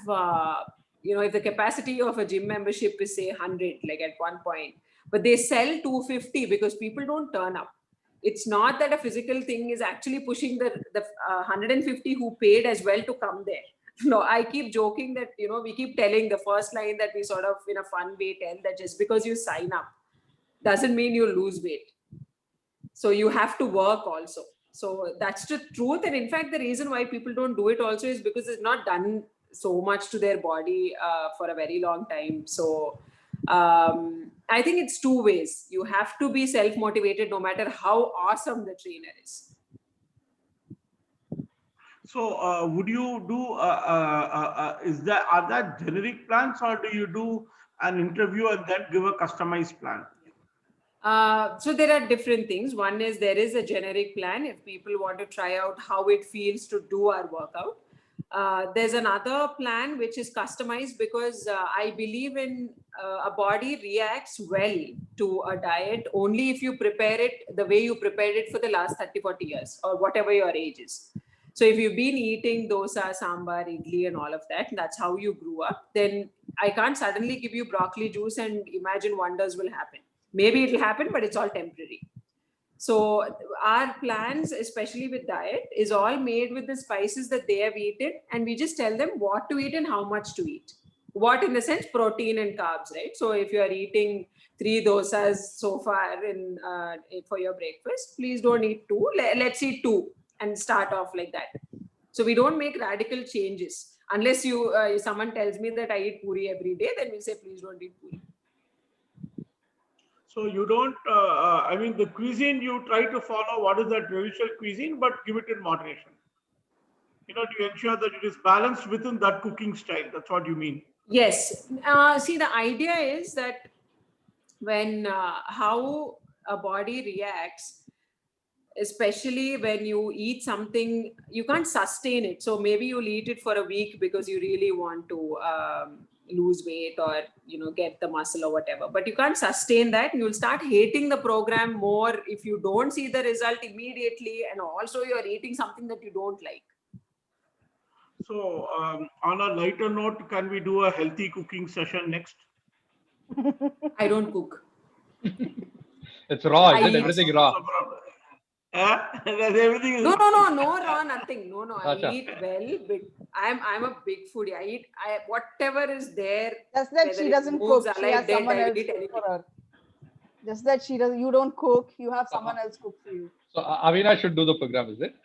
if the capacity of a gym membership is say 100, like at one point, but they sell 250 because people don't turn up. It's not that a physical thing is actually pushing the 150 who paid as well to come there. No, I keep joking that, we keep telling the first line that we sort of in a fun way tell that just because you sign up doesn't mean you lose weight. So you have to work also. So that's the truth. And in fact, the reason why people don't do it also is because it's not done so much to their body for a very long time. So I think it's 2 ways. You have to be self-motivated no matter how awesome the trainer is. So would you do, are that generic plans, or do you do an interview and then give a customized plan? So there are different things. One is there is a generic plan if people want to try out how it feels to do our workout. There's another plan which is customized because I believe in a body reacts well to a diet only if you prepare it the way you prepared it for the last 30-40 years or whatever your age is. So if you've been eating dosa, sambar, idli and all of that, and that's how you grew up, then I can't suddenly give you broccoli juice and imagine wonders will happen. Maybe it will happen, but it's all temporary. So our plans, especially with diet, is all made with the spices that they have eaten, and we just tell them what to eat and how much to eat. What in the sense? Protein and carbs, right? So if you are eating 3 dosas so far for your breakfast, please don't eat 2. Let's eat 2 and start off like that. So we don't make radical changes unless someone tells me that I eat puri every day. Then we say please don't eat puri. So you don't, I mean, the cuisine you try to follow, what is the traditional cuisine, but give it in moderation. To ensure that it is balanced within that cooking style. That's what you mean. Yes. See, the idea is that when how a body reacts, especially when you eat something, you can't sustain it. So maybe you'll eat it for a week because you really want to lose weight or get the muscle or whatever, but you can't sustain that. You'll start hating the program more if you don't see the result immediately, and also you're eating something that you don't like. So on a lighter note, can we do a healthy cooking session next? I don't cook. It's raw. I Is it eat- everything raw? Everything is No, raw, nothing. No. I Acha. eat well, but I'm a big foodie. I eat whatever is there. Just that whether she it doesn't moves, cook. She alive, has dead, someone I else eat cook anything. for her. Just that you don't cook. You have someone else cook for you. So Avinash should do the program, is it?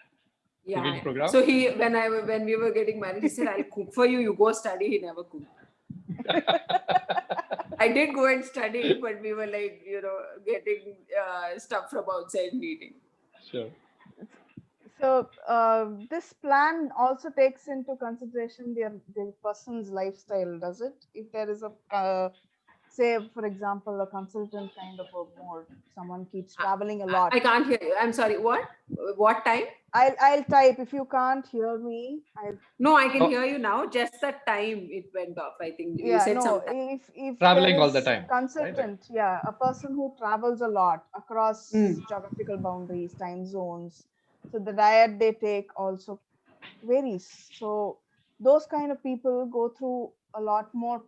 Cooking Yeah. program? So when we were getting married, he said, "I'll cook for you. You go study." He never cooked. I did go and study, but we were like, getting stuff from outside and eating. Sure. So this plan also takes into consideration their person's lifestyle, does it? If there is a say, for example, a consultant kind of a mode, someone keeps traveling a lot. I can't hear you. I'm sorry. What time? I'll type. If you can't hear me, No, I can Oh. hear you now. Just the time it went off. I think you yeah, said no. something. If Traveling there all the is time, a consultant, yeah, a person who travels a lot across Mm. geographical boundaries, time zones, so the diet they take also varies. So those kind of people go through a lot more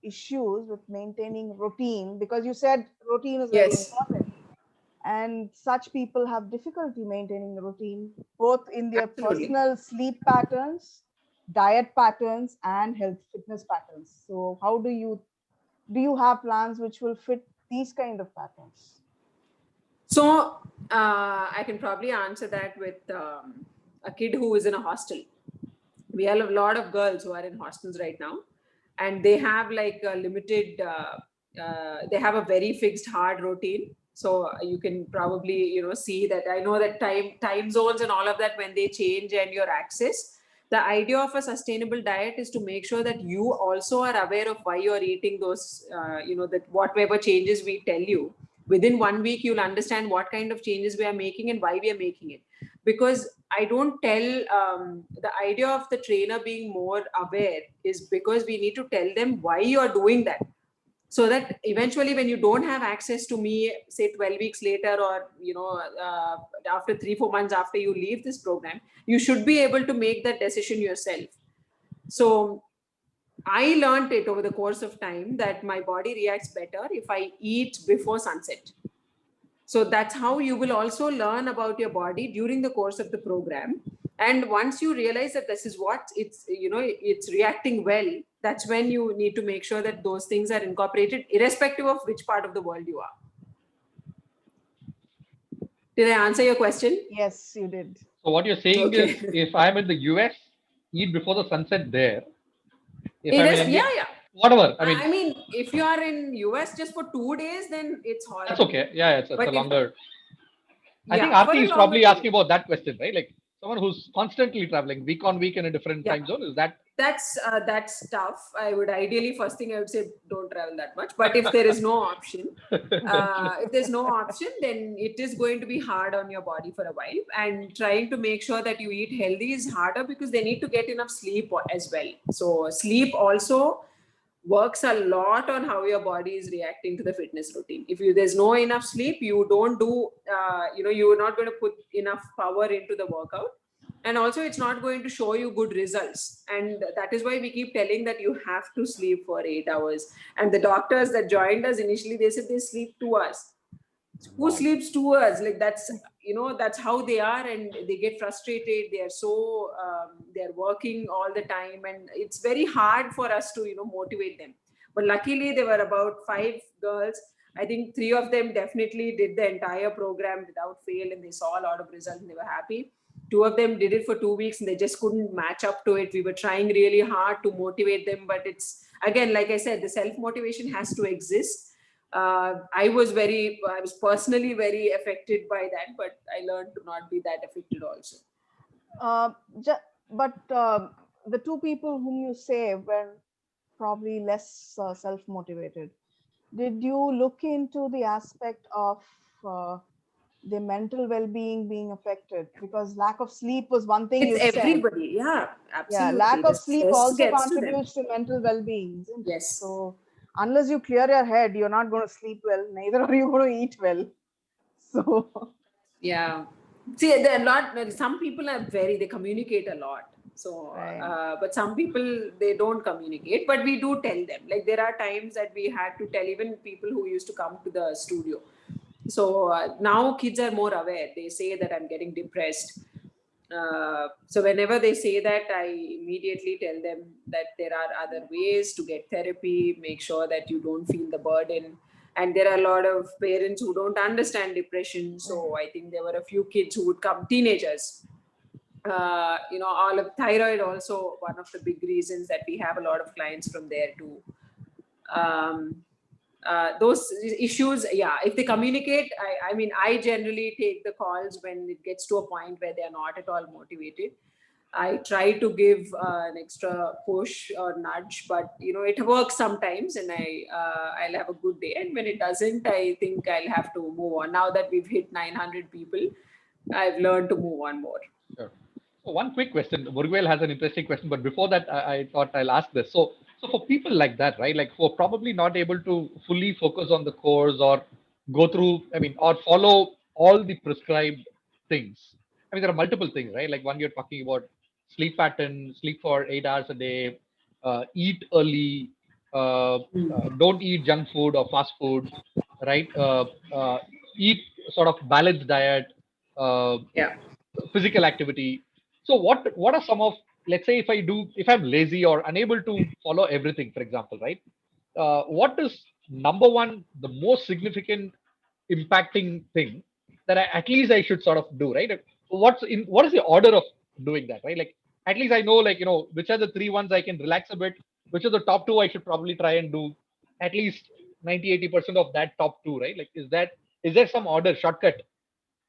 issues with maintaining routine, because you said routine is very Yes. important, and such people have difficulty maintaining the routine both in their Absolutely. personal sleep patterns, diet patterns, and health fitness patterns. So how do you have plans which will fit these kind of patterns? So I can probably answer that with a kid who is in a hostel. We have a lot of girls who are in hostels right now, and they have like a limited. They have a very fixed hard routine. So you can probably see that. I know that time zones and all of that, when they change and your access. The idea of a sustainable diet is to make sure that you also are aware of why you're eating those. That whatever changes we tell you, within 1 week you'll understand what kind of changes we are making and why we are making it. Because I don't tell the idea of the trainer being more aware is because we need to tell them why you are doing that, so that eventually when you don't have access to me, say 12 weeks later, or after 3-4 months after you leave this program, you should be able to make that decision yourself. So I learned it over the course of time that my body reacts better if I eat before sunset. So that's how you will also learn about your body during the course of the program. And once you realize that this is what it's reacting well, that's when you need to make sure that those things are incorporated, irrespective of which part of the world you are. Did I answer your question? Yes, you did. So what you're saying Okay. is, if I'm in the US, eat before the sunset there. If I'm in India, Yeah. whatever. I mean, if you are in US just for 2 days, then it's horrible. That's okay. Yeah, it's But a longer. I think for a Aarti is longer probably period. asking about that question, right? Like someone who's constantly traveling week on week in a different Yeah. time zone. Is that? That's tough. I would ideally, first thing I would say, don't travel that much. But if there is no option, then it is going to be hard on your body for a while. And trying to make sure that you eat healthy is harder because they need to get enough sleep as well. So sleep also works a lot on how your body is reacting to the fitness routine. If there's no enough sleep, you don't do, you're not going to put enough power into the workout. And also it's not going to show you good results. And that is why we keep telling that you have to sleep for 8 hours. And the doctors that joined us initially, they said they sleep 2 hours. Who sleeps 2 hours? Like that's, that's how they are, and they get frustrated. They are so they're working all the time, and it's very hard for us to motivate them. But luckily there were about 5 girls. I think 3 of them definitely did the entire program without fail, and they saw a lot of results and they were happy. 2 of them did it for 2 weeks and they just couldn't match up to it. We were trying really hard to motivate them, but it's, again, like I said, the self motivation has to exist. I was personally very affected by that, but I learned to not be that affected also. But the 2 people whom you say were probably less self-motivated. Did you look into the aspect of the mental well-being being affected? Because lack of sleep was one thing you It's said. everybody, yeah, absolutely. Yeah, lack of sleep also gets to them. contributes to mental well-being, isn't it? Yes. So unless you clear your head, you're not going to sleep well. Neither are you going to eat well. So yeah, see, there are a lot. Some people are they communicate a lot. So, Right. but some people, they don't communicate. But we do tell them. Like there are times that we had to tell even people who used to come to the studio. So now kids are more aware. They say that I'm getting depressed. So whenever they say that, I immediately tell them that there are other ways to get therapy. Make sure that you don't feel the burden. And there are a lot of parents who don't understand depression. So I think there were a few kids who would come, teenagers. All of thyroid also one of the big reasons that we have a lot of clients from there too. Those issues, yeah, if they communicate, I mean, I generally take the calls when it gets to a point where they are not at all motivated. I try to give an extra push or nudge, but it works sometimes, and I'll have a good day. And when it doesn't, I think I'll have to move on. Now that we've hit 900 people, I've learned to move on more. Sure. So one quick question. Murugavel has an interesting question, but before that, I thought I'll ask this. So for people like that, right, like who are probably not able to fully focus on the course or go through, or follow all the prescribed things. I mean, there are multiple things, right? Like one, you're talking about sleep pattern, sleep for 8 hours a day, eat early, don't eat junk food or fast food, right? Eat sort of balanced diet, Yeah. physical activity. So what are some of, let's say, if I'm lazy or unable to follow everything, for example, right? What is number one, the most significant impacting thing that at least I should sort of do, right? What is the order of doing that, right? Like at least I know, like, which are the 3 ones I can relax a bit, which are the top 2 I should probably try and do at least 90-80% of that top 2, right? Like is there some order shortcut,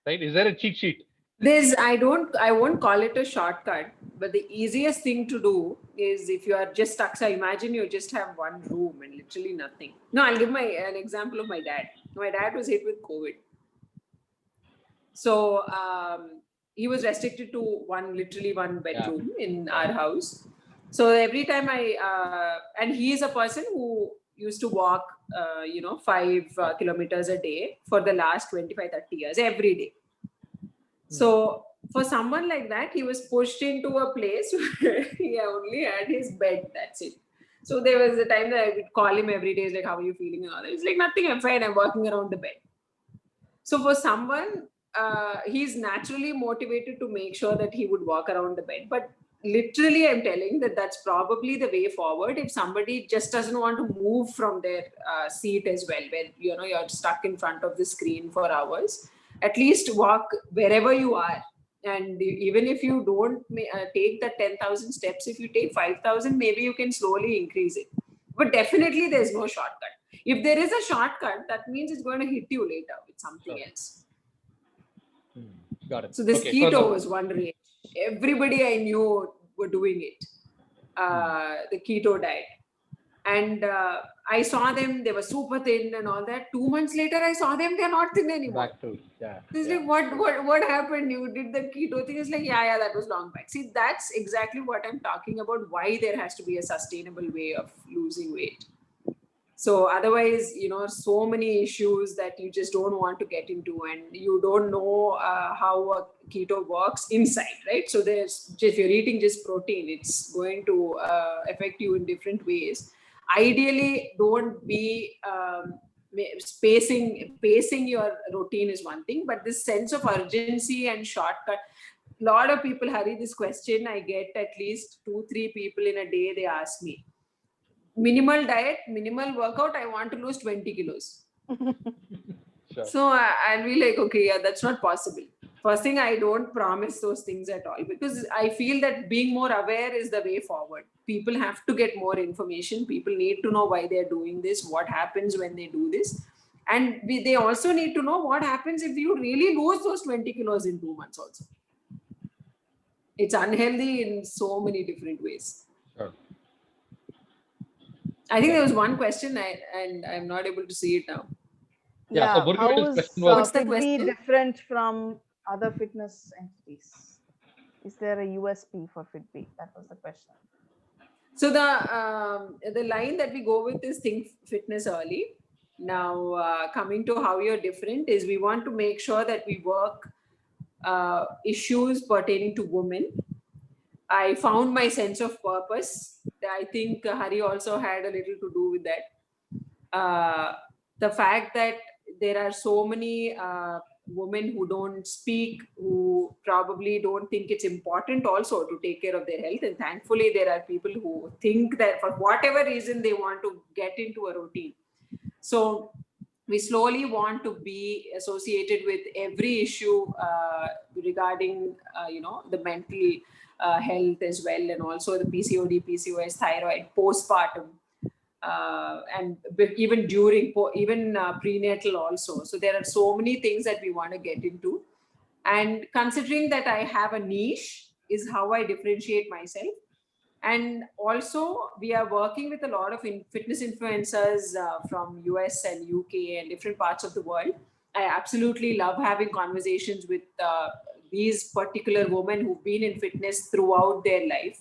right? Is there a cheat sheet? I won't call it a shortcut, but the easiest thing to do is, if you are just stuck, so imagine you just have one room and literally nothing. No, I'll give an example of my dad. My dad was hit with COVID. So he was restricted to literally one bedroom in our house. So every time and he is a person who used to walk, 5 kilometers a day for the last 25, 30 years, every day. So for someone like that, he was pushed into a place where he only had his bed. That's it. So there was a time that I would call him every day. He's like, how are you feeling? And all that. It's like, nothing, I'm fine. I'm walking around the bed. So for someone, he's naturally motivated to make sure that he would walk around the bed. But literally, I'm telling that that's probably the way forward. If somebody just doesn't want to move from their seat as well, where you're stuck in front of the screen for hours, at least walk wherever you are. And even if you don't take the 10,000 steps, if you take 5,000, maybe you can slowly increase it. But definitely there's no shortcut. If there is a shortcut, that means it's going to hit you later with something else. Got it. So this keto was one rage. Everybody I knew were doing it, the keto diet. And I saw them, they were super thin and all that. 2 months later, I saw them, they're not thin anymore. Back to, It's like, what happened? You did the keto thing. It's like, yeah, that was long back. See, that's exactly what I'm talking about, why there has to be a sustainable way of losing weight. So otherwise, so many issues that you just don't want to get into, and you don't know how a keto works inside, right? So if you're eating just protein, it's going to affect you in different ways. Ideally, don't be pacing your routine is one thing, but this sense of urgency and shortcut. A lot of people hurry this question. I get at least 2-3 people in a day. They ask me, minimal diet, minimal workout. I want to lose 20 kilos. Sure. So I'll be like, okay, yeah, that's not possible. First thing, I don't promise those things at all, because I feel that being more aware is the way forward. People have to get more information. People need to know why they're doing this, what happens when they do this. And they also need to know what happens if you really lose those 20 kilos in 2 months also. It's unhealthy in so many different ways. Sure. I think there was one question and I'm not able to see it now. Yeah, so How Burga's is question was- What's the Fit question? Bee different from other fitness entities? Is there a USP for Fit Bee? That was the question. So the line that we go with is think fitness early. Now, coming to how you're different is we want to make sure that we work issues pertaining to women. I found my sense of purpose. I think Hari also had a little to do with that. The fact that there are so many women who don't speak, who probably don't think it's important also to take care of their health. And thankfully, there are people who think that for whatever reason, they want to get into a routine. So we slowly want to be associated with every issue regarding, the mental health as well, and also the PCOD, PCOS, thyroid, postpartum. And even during, prenatal also. So there are so many things that we want to get into. And considering that I have a niche is how I differentiate myself. And also we are working with a lot of fitness influencers from US and UK and different parts of the world. I absolutely love having conversations with these particular women who've been in fitness throughout their life.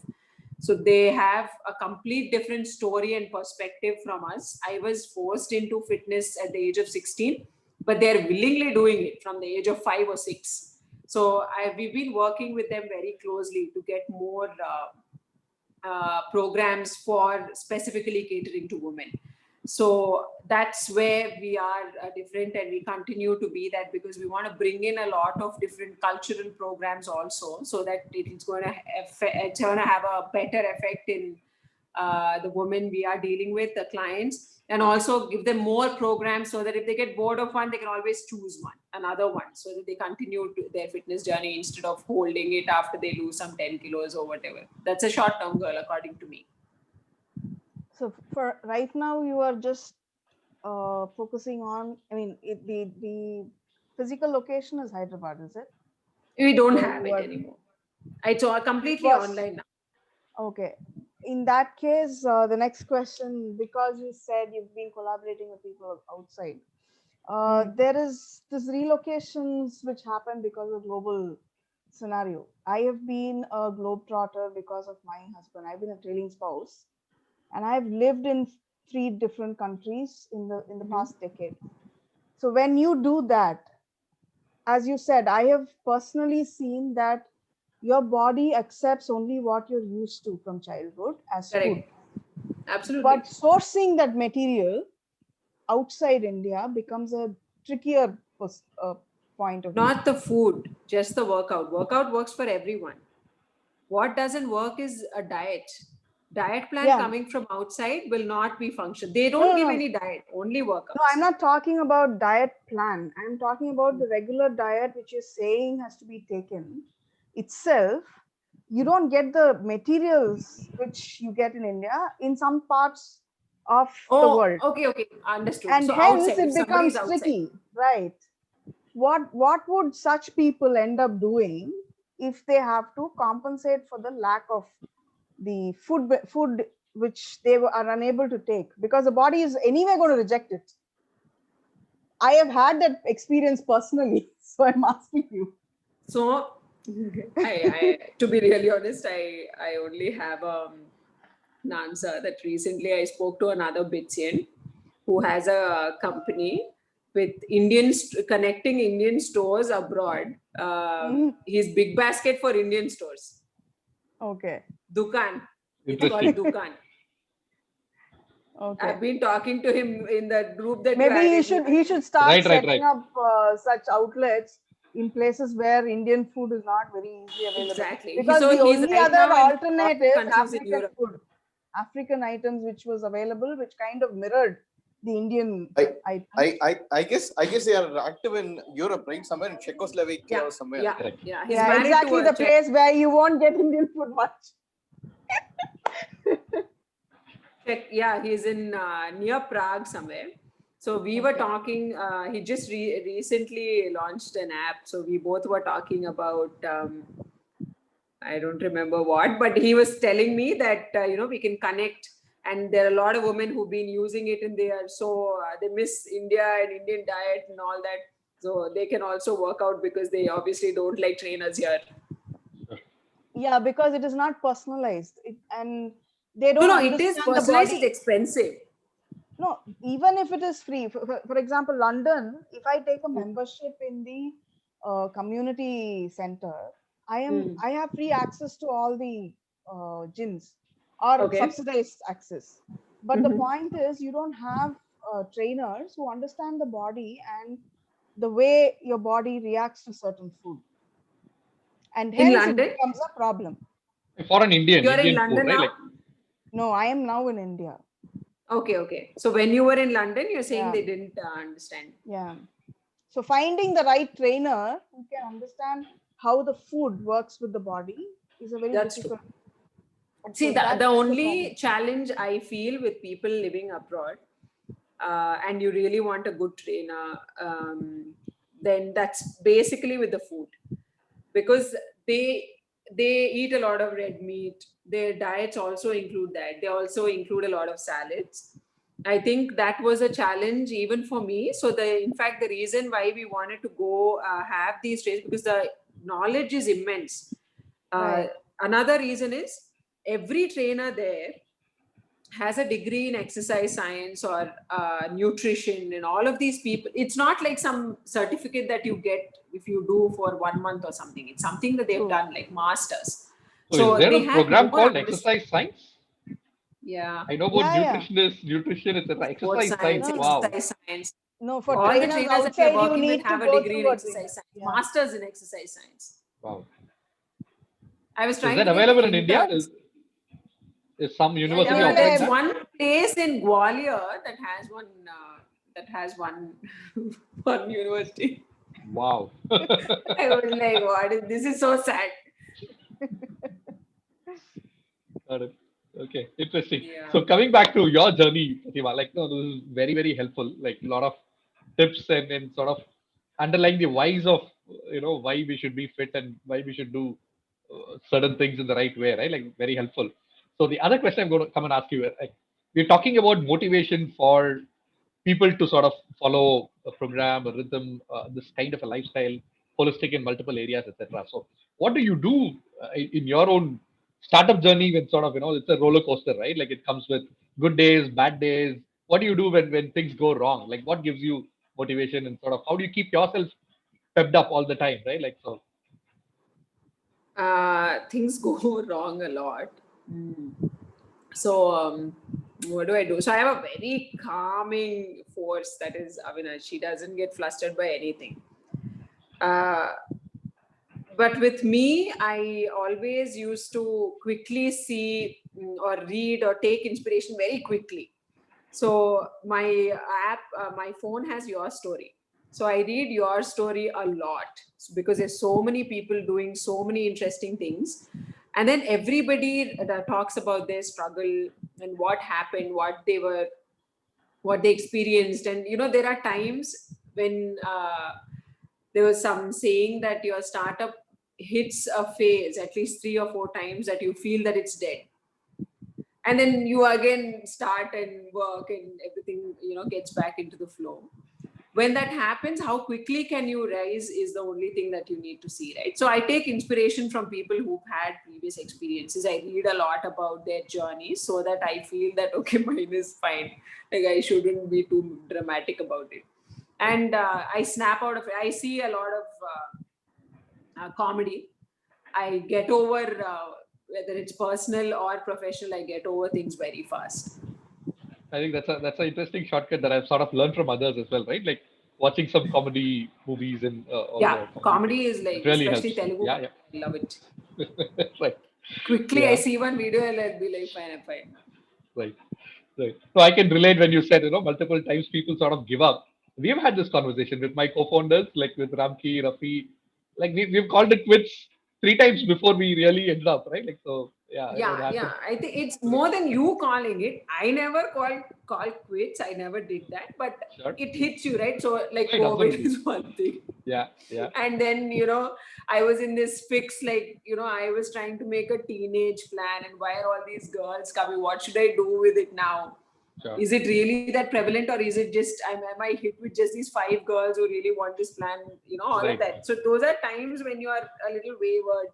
So they have a complete different story and perspective from us. I was forced into fitness at the age of 16, but they're willingly doing it from the age of 5 or 6. So we've been working with them very closely to get more programs for specifically catering to women. So that's where we are different, and we continue to be that because we want to bring in a lot of different cultural programs also, so that it's going to have a better effect in the women we are dealing with, the clients, and also give them more programs so that if they get bored of one, they can always choose another one, so that they continue their fitness journey instead of holding it after they lose some 10 kilos or whatever. That's a short-term goal, according to me. So for right now, you are just focusing on, the physical location is Hyderabad, is it? We don't Where have you it are- anymore. It's all completely Was- online now. Okay. In that case, the next question, because you said you've been collaborating with people outside, there is this relocations which happen because of global scenario. I have been a globetrotter because of my husband. I've been a trailing spouse, and I've lived in 3 different countries in the past decade. So when you do that, as you said, I have personally seen that your body accepts only what you're used to from childhood as food. Correct. Absolutely. But sourcing that material outside India becomes a trickier point of view. Not the food, just the workout. Workout works for everyone. What doesn't work is a diet. Diet plan coming from outside will not be functional. They don't give any diet, only workouts. No, I'm not talking about diet plan. I'm talking about the regular diet which you're saying has to be taken itself. You don't get the materials which you get in India in some parts of the world. Okay, understood. And so hence outside, it becomes tricky, right? What would such people end up doing if they have to compensate for the lack of the food which they are unable to take, because the body is anyway going to reject it? I have had that experience personally, so I'm asking you. So, I to be really honest, I only have an answer that recently I spoke to another Bitsian who has a company with connecting Indian stores abroad. He's Big Basket for Indian stores. Okay. Dukan. It's called Dukan. Okay. I've been talking to him in the group that Maybe you he should start Right, right, setting right. up such outlets in places where Indian food is not very easily available. Exactly. Because So the he's only right other now in a lot of alternative, countries in African Europe. food, African items which was available, which kind of mirrored the Indian items. I guess they are active in Europe, right? Somewhere in Czechoslovakia Yeah, or somewhere. yeah, Correct. yeah. He's Yeah, married exactly to the a Czech. place where you won't get Indian food much. Yeah, he's in near Prague somewhere. So we were Okay. talking. He just recently launched an app. So we both were talking about. I don't remember what, but he was telling me that we can connect, and there are a lot of women who've been using it, and they are so they miss India and Indian diet and all that. So they can also work out because they obviously don't like trainers here. Yeah, because it is not personalized, and they don't No, understand it is the personalized. body. It's expensive. No, even if it is free, for example, London, if I take a membership in the community center, I have free access to all the gyms or Okay. subsidized access. But the Mhm. point is, you don't have trainers who understand the body and the way your body reacts to certain food, and In hence it London? becomes a problem. For an You're in Indian London food, right? now? Like, No, I am now in India. Okay. So when you were in London, you're saying Yeah. they didn't understand. Yeah. So finding the right trainer who can understand how the food works with the body is a very That's true. difficult. See, So the that's only problem. challenge I feel with people living abroad, and you really want a good trainer, then that's basically with the food, because they eat a lot of red meat. Their diets also include that. They also include a lot of salads. I think that was a challenge even for me. So in fact, the reason why we wanted to go have these trainings, because the knowledge is immense. Right. Another reason is every trainer there has a degree in exercise science or nutrition, and all of these people, it's not like some certificate that you get if you do for 1 month or something. It's something that they've True. done like masters. so So is there they a had program more called understanding. exercise science? Yeah, I know about Yeah. nutrition, etc. sports Exercise science, science. No, no. Wow. exercise science. No, for All the trainers trainers that we are outside, you working with need to have a go degree in through a trainer. exercise science, Yeah. masters in exercise science. Wow. I was Is trying that to get available in India? interns. Is some In university India, offering There's that? one place in Gwalior that has one. One university. Wow. I was like, this is so sad. Got it. Okay, interesting. Yeah. So coming back to your journey, Pratima, like no, this is very, very helpful. Like a lot of tips and sort of underlying the whys of why we should be fit and why we should do certain things in the right way, right? Like very helpful. So the other question I'm going to come and ask you, like we're talking about motivation for people to sort of follow a program, a rhythm, this kind of a lifestyle, holistic in multiple areas, etc. So, what do you do in your own startup journey when sort of it's a roller coaster, right? Like it comes with good days, bad days. What do you do when things go wrong? Like what gives you motivation and sort of how do you keep yourself pepped up all the time, right? Like so. Things go wrong a lot. So, what do I do? So, I have a very calming force, that is Avinash. She doesn't get flustered by anything. But with me, I always used to quickly see or read or take inspiration very quickly. So my app, my phone has Your Story. So I read Your Story a lot because there's so many people doing so many interesting things. And then everybody that talks about their struggle and what happened, what they experienced. And, there are times when there was some saying that your startup hits a phase at least 3 or 4 times that you feel that it's dead, and then you again start and work and everything gets back into the flow. When that happens, how quickly can you rise is the only thing that you need to see, right? So I take inspiration from people who've had previous experiences. I read a lot about their journeys so that I feel that okay, mine is fine, like I shouldn't be too dramatic about it. And I snap out of it. I see a lot of comedy. I get over whether it's personal or professional, I get over things very fast. I think that's an interesting shortcut that I've sort of learned from others as well, right? Like watching some comedy movies and all Yeah, the comedy is it like, really especially helps. Telugu, Yeah, I love it. yeah. Right. Quickly, I Yeah. see one video and I'll be like, fine, I'm fine. Right. Right. So I can relate when you said, multiple times people sort of give up. We have had this conversation with my co-founders, like with Ramki, Rafi. Like we've called it quits 3 times before we really ended up, right? Like, so yeah, it Yeah, happens. I think it's more than you calling it. I never call quits. I never did that, but Sure. it hits you, right? So like Right, COVID absolutely. is one thing. Yeah, yeah. And then, I was in this fix, like, I was trying to make a teenage plan, and why are all these girls coming? What should I do with it now? Sure. Is it really that prevalent, or is it just am I hit with just these 5 girls who really want this plan? All Right. of that. So those are times when you are a little wayward,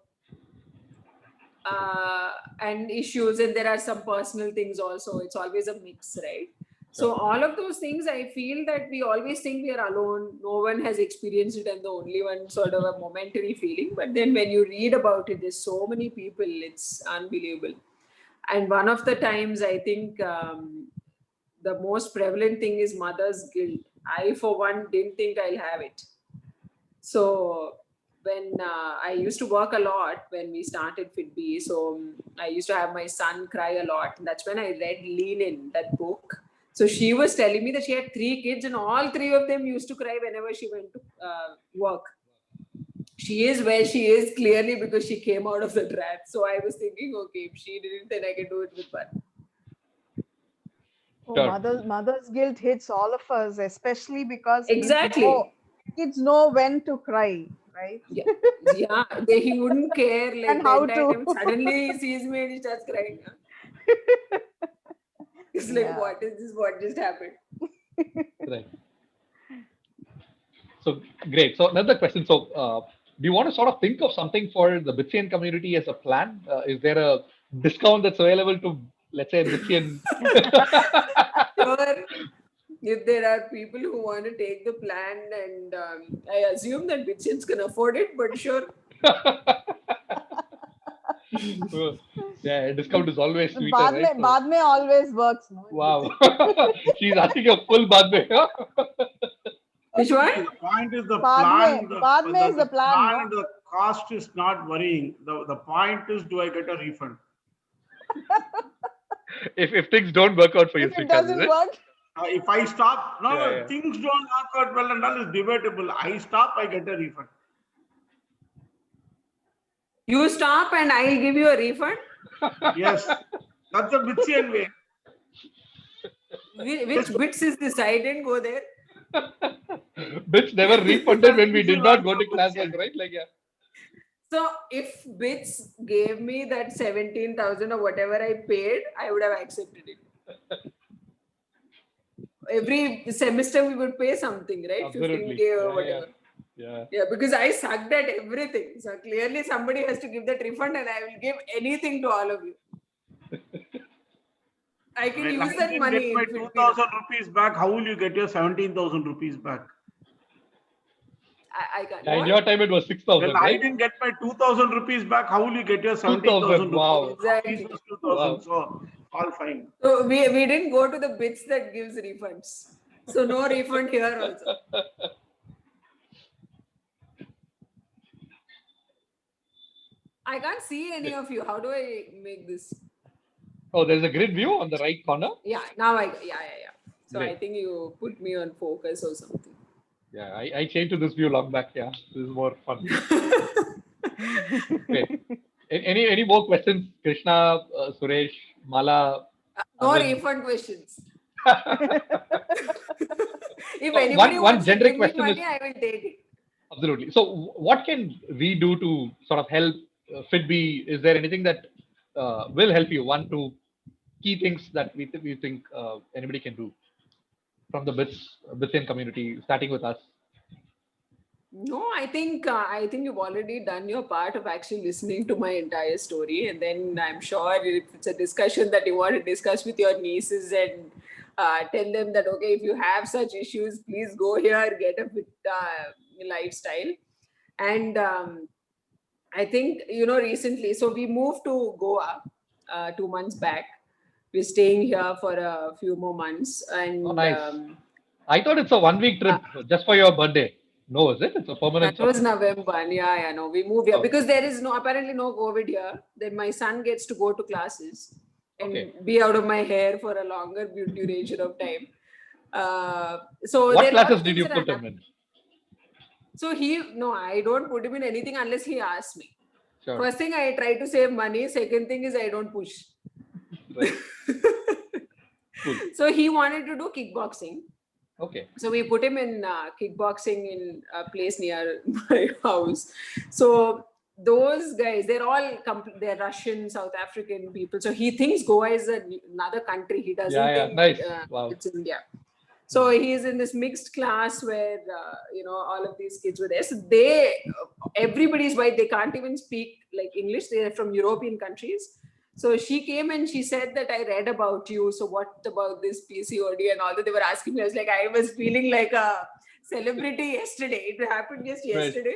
and issues, and there are some personal things also. It's always a mix, right? So all of those things, I feel that we always think we are alone, no one has experienced it, and the only one sort of a momentary feeling. But then when you read about it, there's so many people, it's unbelievable. And one of the times, I think, the most prevalent thing is mother's guilt. I, for one, didn't think I'll have it. So when I used to work a lot when we started FitBee, so I used to have my son cry a lot. That's when I read Lean In, that book. So she was telling me that she had 3 kids, and all 3 of them used to cry whenever she went to work. She is where she is clearly because she came out of the trap. So I was thinking, okay, if she didn't, then I can do it with one. Oh, Sure. mother's guilt hits all of us, especially because Exactly. kids know when to cry, right? Yeah, he wouldn't care like And the how entire to. time. Suddenly he sees me and he starts crying. Huh? It's like, Yeah. what is this? What just happened? Right. So great. So another question. So do you want to sort of think of something for the Bitsian community as a plan? Is there a discount that's available to, let's say, Bitsian? Sure. If there are people who want to take the plan, and I assume that Bitchins can afford it, but sure. Yeah, discount is always sweeter, Baad right? mein, baad mein always works, no? Wow. She's asking a full baad mein. Which one? The point is the Baad plan. mein- baad mein is the plan, no? and the cost is not worrying. The point is, do I get a refund? If things don't work out for you, If it Srikanth, doesn't is it? work, If I stop, Yeah. things don't work out well and all is debatable. I stop, I get a refund. You stop and I'll give you a refund? Yes, that's the Bitsian way. Which bits is this? I didn't go there. Bits never refunded when we did not go to classes, right? Like, yeah. So if Bits gave me that 17,000 or whatever I paid, I would have accepted it. Every semester we would pay something, right? Absolutely. 15K or Yeah, whatever. Yeah. Yeah, because I sucked at everything. So clearly somebody has to give that refund, and I will give anything to all of you. I can When use I that didn't money. get my in 2,000 rupees back, how will you get your 17,000 rupees back? I can't. In your time, it was 6,000, When I right? didn't get my 2,000 rupees back, how will you get your 17,000 wow. rupees? Exactly. Rupees was 2,000, Wow. so all fine. So we didn't go to the Bits that gives refunds. So no refund here also. I can't see any of you. How do I make this? Oh, there's a grid view on the right corner. Yeah, now yeah. So Great. I think you put me on focus or something. Yeah, I changed to this view long back. Yeah, this is more fun. Great. Any more questions, Krishna, Suresh, Mala? No Arvind? refund questions. If So anybody one wants to generic give me question money, is- I will take it. Absolutely. So what can we do to sort of help FitBee? Is there anything that will help you? One, two key things that we think anybody can do from the Bitsian community, starting with us. No, I think you've already done your part of actually listening to my entire story, and then I'm sure if it's a discussion that you want to discuss with your nieces and tell them that okay, if you have such issues, please go here, get a fit lifestyle. And I think recently, so we moved to Goa 2 months back. we're staying here for a few more months. And Oh, nice. I thought it's a 1 week trip just for your birthday. No, is it? It's a permanent. that was November. Yeah, no, we moved here Oh. because there is apparently no COVID here. Then my son gets to go to classes and Okay. be out of my hair for a longer duration of time. So What there are a lot classes of did things you that put are him in? So I don't put him in anything unless he asks me. Sure. First thing, I try to save money. Second thing is I don't push. Right. Cool. So he wanted to do kickboxing. Okay. So we put him in kickboxing in a place near my house. So those guys, they're all they're Russian, South African people. So he thinks Goa is another country. He doesn't Yeah, think nice. Wow. it's India. So he's in this mixed class where all of these kids were there. So everybody's white. They can't even speak like English. They're from European countries. So she came and she said that I read about you. So what about this PCOD and all that? They were asking me. I was like, I was feeling like a celebrity yesterday. It happened just yesterday.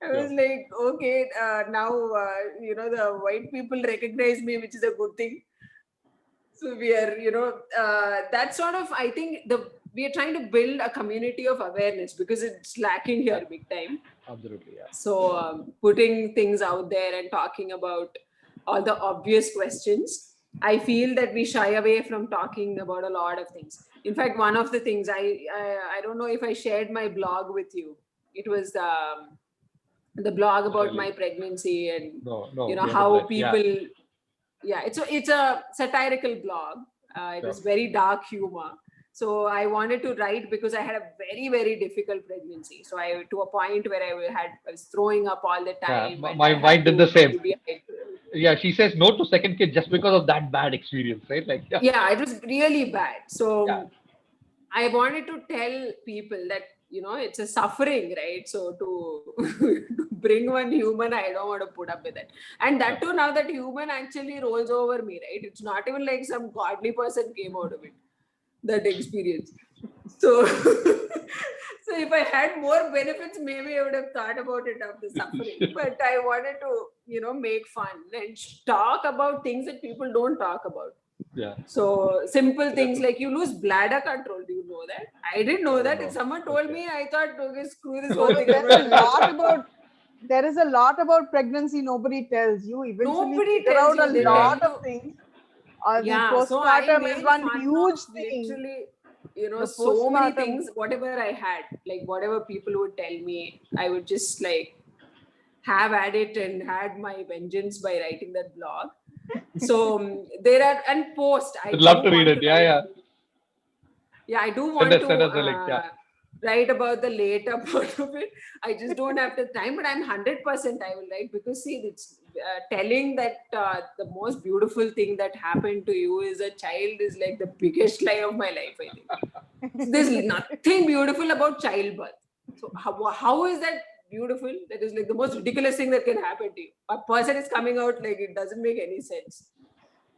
I was like, okay, now the white people recognize me, which is a good thing. So we are, that sort of, I think we are trying to build a community of awareness because it's lacking here big time. Absolutely, yeah. So putting things out there and talking about all the obvious questions, I feel that we shy away from talking about a lot of things. In fact, one of the things I don't know if I shared my blog with you. It was the blog about my pregnancy and how people. Yeah, it's a satirical blog. It was very dark humor. So I wanted to write because I had a very, very difficult pregnancy. So to a point where I was throwing up all the time. Yeah, my wife did the same. Yeah, she says no to second kid just because of that bad experience, right? Like yeah, it was really bad. So I wanted to tell people that it's a suffering, right? So to bring one human, I don't want to put up with it. And that too, now that human actually rolls over me, right? It's not even like some godly person came out of it, that experience. So, so if I had more benefits, maybe I would have thought about it after suffering. But I wanted to, make fun and talk about things that people don't talk about. Yeah. So simple things like you lose bladder control. Do you know that? I didn't know that. If someone told me, I thought, okay, screw this whole thing. There is a lot about pregnancy nobody tells you. Eventually Nobody figure tells out you. a lot of things. The postpartum is one huge thing. Literally, so many things. Whatever I had, like whatever people would tell me, I would just like have at it and had my vengeance by writing that blog. So there are and post. I'd love to read it. Yeah. Yeah, I do want to write about the later part of it. I just don't have the time, but I'm 100% I will write because see, it's telling that the most beautiful thing that happened to you is a child is like the biggest lie of my life. I think there's nothing beautiful about childbirth. So how is that beautiful? That is like the most ridiculous thing that can happen to you. A person is coming out like it doesn't make any sense.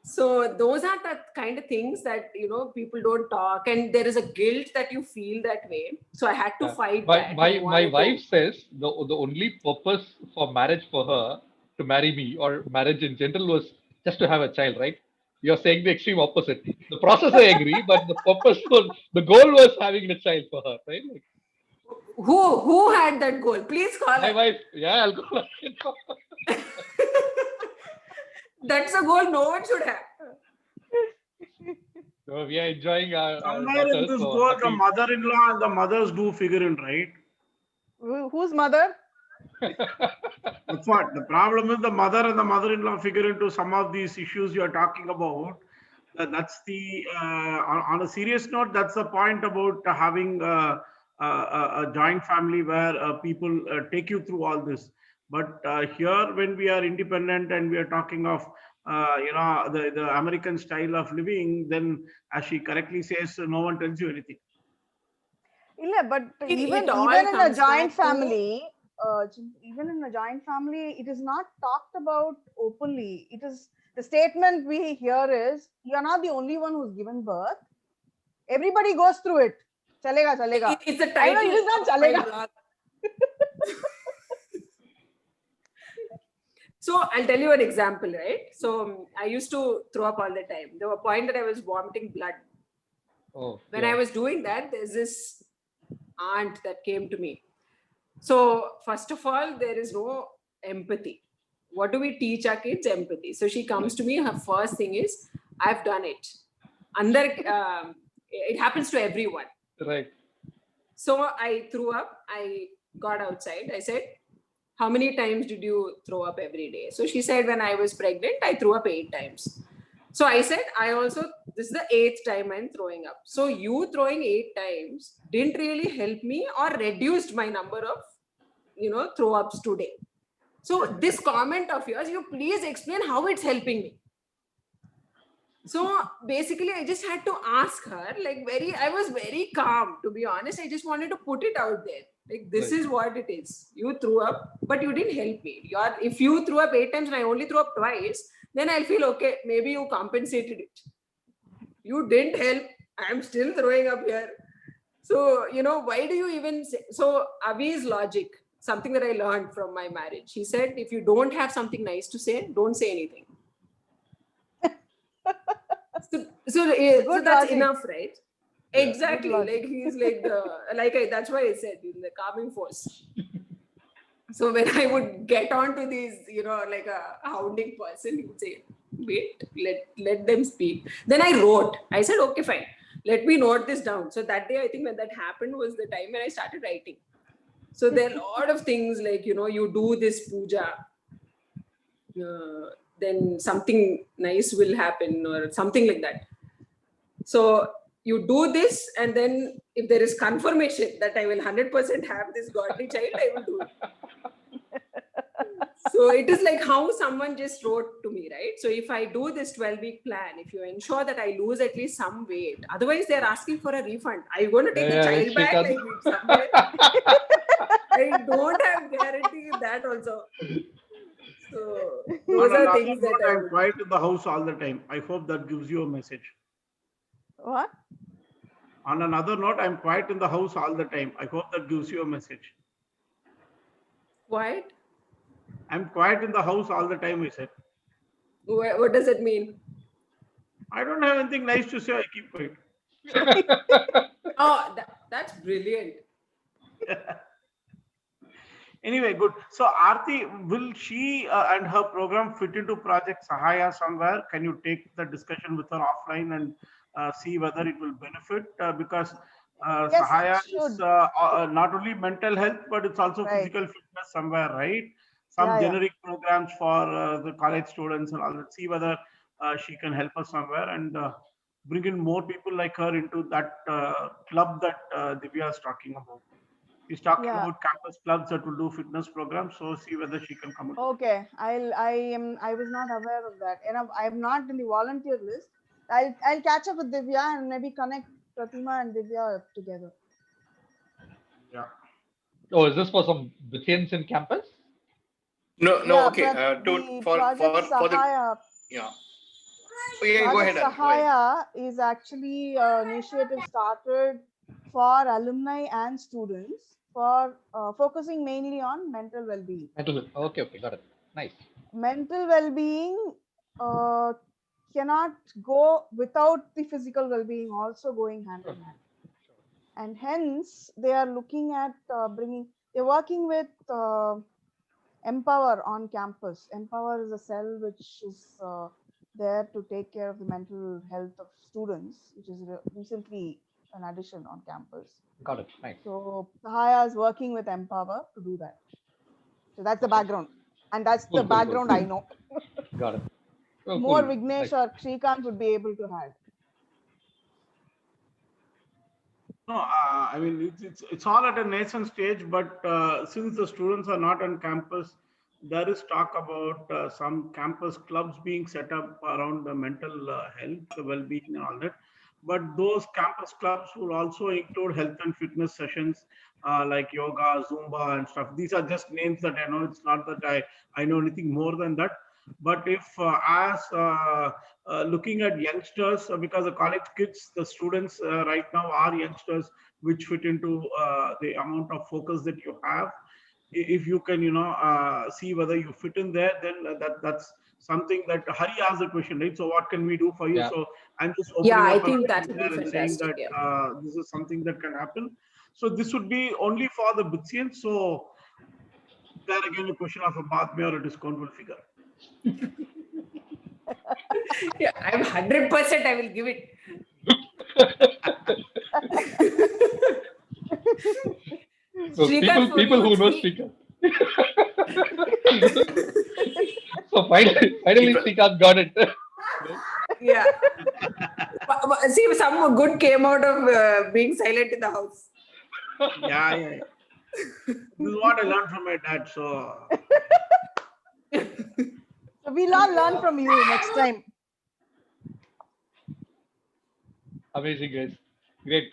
So those are the kind of things that people don't talk, and there is a guilt that you feel that way. So I had to fight that. My wife says the only purpose for marriage for her to marry me or marriage in general was just to have a child, right? You're saying the extreme opposite. The process I agree, but the purpose the goal was having a child for her, right? Like, who had that goal? Please call my wife. Yeah, I'll call her. That's a goal no one should have. So we are enjoying our somewhere in this goal, the mother-in-law and the mothers do figure in, right? Whose mother? That's what the problem is. The mother and the mother-in-law figure into some of these issues you are talking about. That's the on a serious note. That's the point about having a joint family where people take you through all this. But here, when we are independent and we are talking of the American style of living, then as she correctly says, no one tells you anything. Yeah, but even in a joint family, it is not talked about openly. It is the statement we hear is you are not the only one who's given birth. Everybody goes through it. Chalega. It's a title. It is not chalega. So I'll tell you an example, right? So I used to throw up all the time. There was a point that I was vomiting blood. Oh, When yeah. I was doing that, there's this aunt that came to me. So first of all, there is no empathy. What do we teach our kids? Empathy. So she comes to me, her first thing is, I've done it. It happens to everyone. Right. So I threw up, I got outside, I said, how many times did you throw up every day? So she said, when I was pregnant, I threw up 8 times. So I said, this is the 8th time I'm throwing up. So you throwing 8 times didn't really help me or reduced my number of, throw ups today. So this comment of yours, you please explain how it's helping me. So basically, I just had to ask her, I was very calm, to be honest. I just wanted to put it out there. Like, this Right. is what it is. You threw up, but you didn't help me. If you threw up 8 times and I only threw up twice, then I'll feel, okay, maybe you compensated it. You didn't help. I'm still throwing up here. So, why do you even say? So Avi's logic, something that I learned from my marriage. He said, if you don't have something nice to say, don't say anything. So that's logic. enough, right? Yeah. Exactly. Good logic. Like he's that's why I said the calming force. So when I would get onto these, like a hounding person, he would say, wait, let them speak. Then I wrote. I said, okay, fine. Let me note this down. So that day, I think when that happened was the time when I started writing. So there are a lot of things like, you do this puja, then something nice will happen or something like that. So you do this, and then if there is confirmation that I will 100% have this godly child, I will do it. So it is like how someone just wrote to me, right? So if I do this 12-week plan, if you ensure that I lose at least some weight, otherwise they're asking for a refund. Are you going to take the child back like somewhere? I don't have guarantee of that also. So those are things that I'm quiet in the house all the time. I hope that gives you a message. What? On another note, I'm quiet in the house all the time. I hope that gives you a message. Quiet? I'm quiet in the house all the time, I said. What does it mean? I don't have anything nice to say. I keep quiet. Oh, that's brilliant. Anyway, good. So, Aarti, will she and her program fit into Project Sahaya somewhere? Can you take the discussion with her offline and see whether it will benefit? Because Yes, Sahaya it is should. not only mental health, but it's also Right. physical fitness somewhere, right? Some Yeah, yeah. generic programs for the college students and all that. See whether she can help us somewhere and bring in more people like her into that club that Divya is talking about. She's talking Yeah. about campus clubs that will do fitness programs. So see whether she can come. Okay. I was not aware of that. And I'm not in the volunteer list. I'll catch up with Divya and maybe connect Pratima and Divya together. Yeah. Oh, is this for some Vithyan's in campus? No, Yeah, okay. the For Project the Sahaya. yeah. Oh, yeah, go ahead. Project Go ahead. Sahaya is actually an initiative started for alumni and students for focusing mainly on mental well-being. Mental health. Okay, got it. Nice. Mental well-being cannot go without the physical well-being also going hand in hand. And hence they are looking at they're working with Empower on campus. Empower is a cell which is there to take care of the mental health of students, which is recently an addition on campus. Got it. Nice. So Sahaya is working with Empower to do that. So that's the background. And that's the Cool. background I know. Got it. Oh, More cool. Vignesh Nice. or Shrikant would be able to add. No, I mean it's all at a nascent stage, but since the students are not on campus, there is talk about some campus clubs being set up around the mental health, the well-being, and all that. But those campus clubs will also include health and fitness sessions like yoga, Zumba, and stuff. These are just names that I know. It's not that I know anything more than that. But if looking at youngsters, because the college kids, the students right now are youngsters, which fit into the amount of focus that you have. if you can, see whether you fit in there, then that's something that Hari asked the question, right? So what can we do for you? Yeah. So I'm just Yeah, opening I up a think line that would be there and saying fantastic. that Yeah. this is something that can happen. So this would be only for the Bitsians. So there again, a question of a bath or a discount will figure. Yeah, I'm 100%. I will give it. So Srikanth, for people you, who know three- Srikanth. So finally Srikanth got it. Yeah. See, some good came out of being silent in the house. Yeah. This is what I learned from my dad. So So we'll all learn from you next time. Amazing, guys. Great.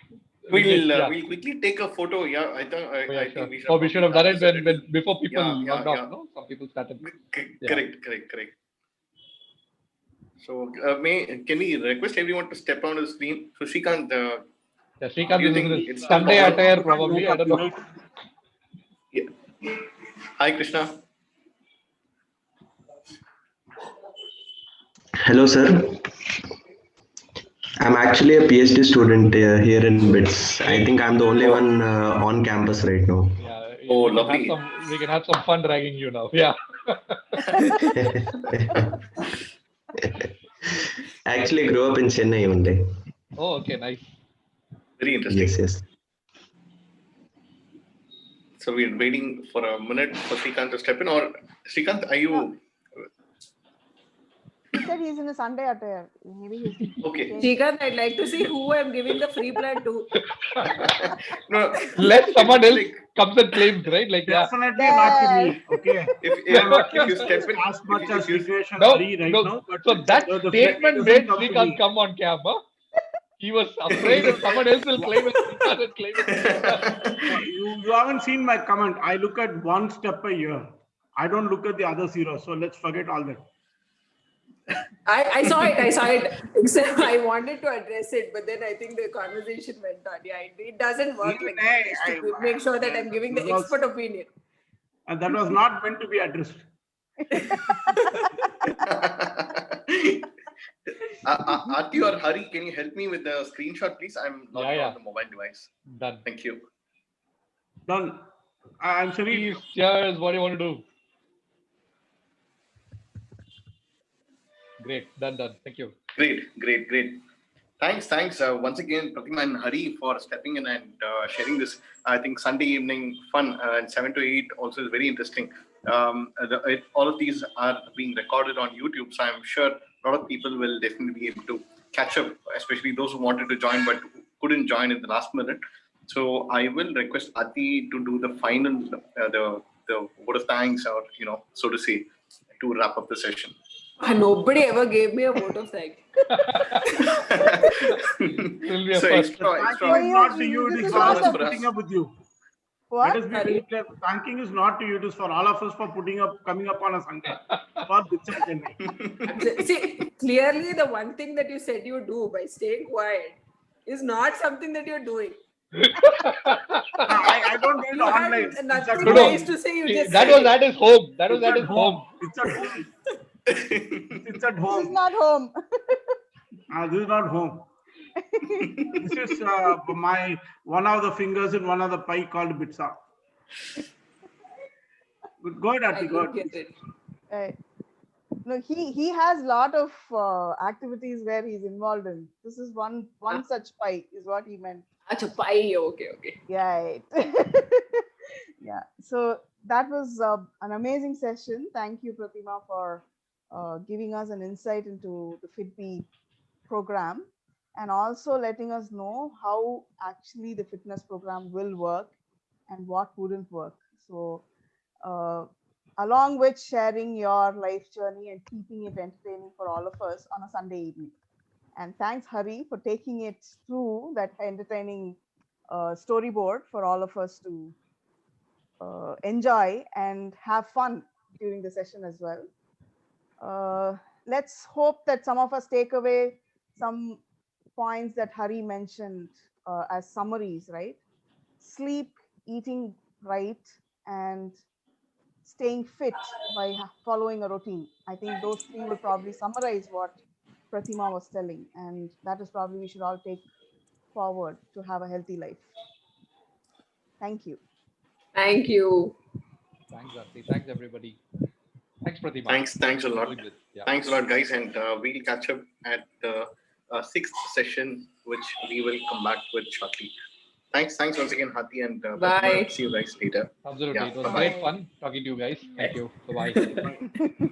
We'll quickly take a photo. Yeah, I think Oh, yeah, I sure. think we should. Oh, we should have done it this a when little- before people Yeah, logged yeah. off. No, some people started. Yeah. Correct. So, can we request everyone to step on the screen? So, Srikanth, Yeah, Srikanth do you is think in it's his Sunday possible? attire, probably. I don't know. Yeah. Hi, Krishna. Hello, sir. I'm actually a PhD student here in BITS. I think I'm the only one on campus right now. Yeah. Oh, we can lovely. we can have some fun dragging you now. Yeah. Actually, grew up in Chennai only. Oh, okay, nice. Very interesting. Yes. So, we're waiting for a minute for Srikanth to step in. Or, Srikanth, are you He said he's in a Sunday attire. Maybe he's okay? Srikanth, I'd like to see who I'm giving the free plan to. No, Let someone else like, comes and claims, right? Like, yeah. definitely not to me. Okay. if you step in, As much as if you, situation No, Hari right no. now, but So that the statement doesn't made come to Srikanth me. come on cam. Huh? He was afraid that someone else will claim it. Srikanth will claim it. You haven't seen my comment. I look at one step a year. I don't look at the other zero. So let's forget all that. I saw it. Except I wanted to address it, but then I think the conversation went on. Yeah, it doesn't work like that. Just to make sure that I'm giving the expert opinion. And that was not meant to be addressed. Aarti or Hari, can you help me with the screenshot, please? I'm not Yeah. on the mobile device. Done. Thank you. Done. I'm sorry. Please, cheers. What do you want to do? Great. Done. Thank you. Great. Thanks. Once again, Pratima and Hari for stepping in and sharing this. I think Sunday evening fun and 7 to 8 also is very interesting. All of these are being recorded on YouTube, so I'm sure a lot of people will definitely be able to catch up, especially those who wanted to join but couldn't join in the last minute. So I will request Ati to do the final, the vote of thanks, or so to say, to wrap up the session. Nobody ever gave me a vote of thanks. Will be a So first. Thanking is not to you, it This is is for us also- for putting up with you. What? Let us be very clear. Thanking is not to you, it is for all of us for coming up on a Sunday. For Bitsa Chennai. See, clearly the one thing that you said you do by staying quiet is not something that you're doing. I don't do it You had online. It's at nothing No, home. nice to say. You just That said was it. at his home. That was It's at at his home. It's at home. It's at This is home. not home. This is not home. This is my one of the fingers in one of the pie called Bitsa. Go ahead, I Aarti, go didn't ahead. get it. Right. No, he has lot of activities where he's involved in. This is one such pie is what he meant. Acha, pie. Okay. Yeah. Right. Yeah. So that was an amazing session. Thank you, Pratima, for giving us an insight into the FitBee program and also letting us know how actually the fitness program will work and what wouldn't work. So along with sharing your life journey and keeping it entertaining for all of us on a Sunday evening. And thanks, Hari, for taking it through that entertaining storyboard for all of us to enjoy and have fun during the session as well. Let's hope that some of us take away some points that Hari mentioned as summaries, right? Sleep, eating right, and staying fit by following a routine. I think those three will probably summarize what Pratima was telling, and that is probably we should all take forward to have a healthy life. Thank you. Thank you. Thanks, Aarti. Thanks, everybody. Thanks, Pratima. Thanks a lot. Doing this. Yeah. Thanks a lot, guys, and we'll catch up at the sixth session, which we will come back with shortly. Thanks once again, Hati, and Bye. Pratima. See you guys later. Absolutely. Yeah, It was bye-bye. great fun talking to you guys. Thank you. Bye-bye. Bye.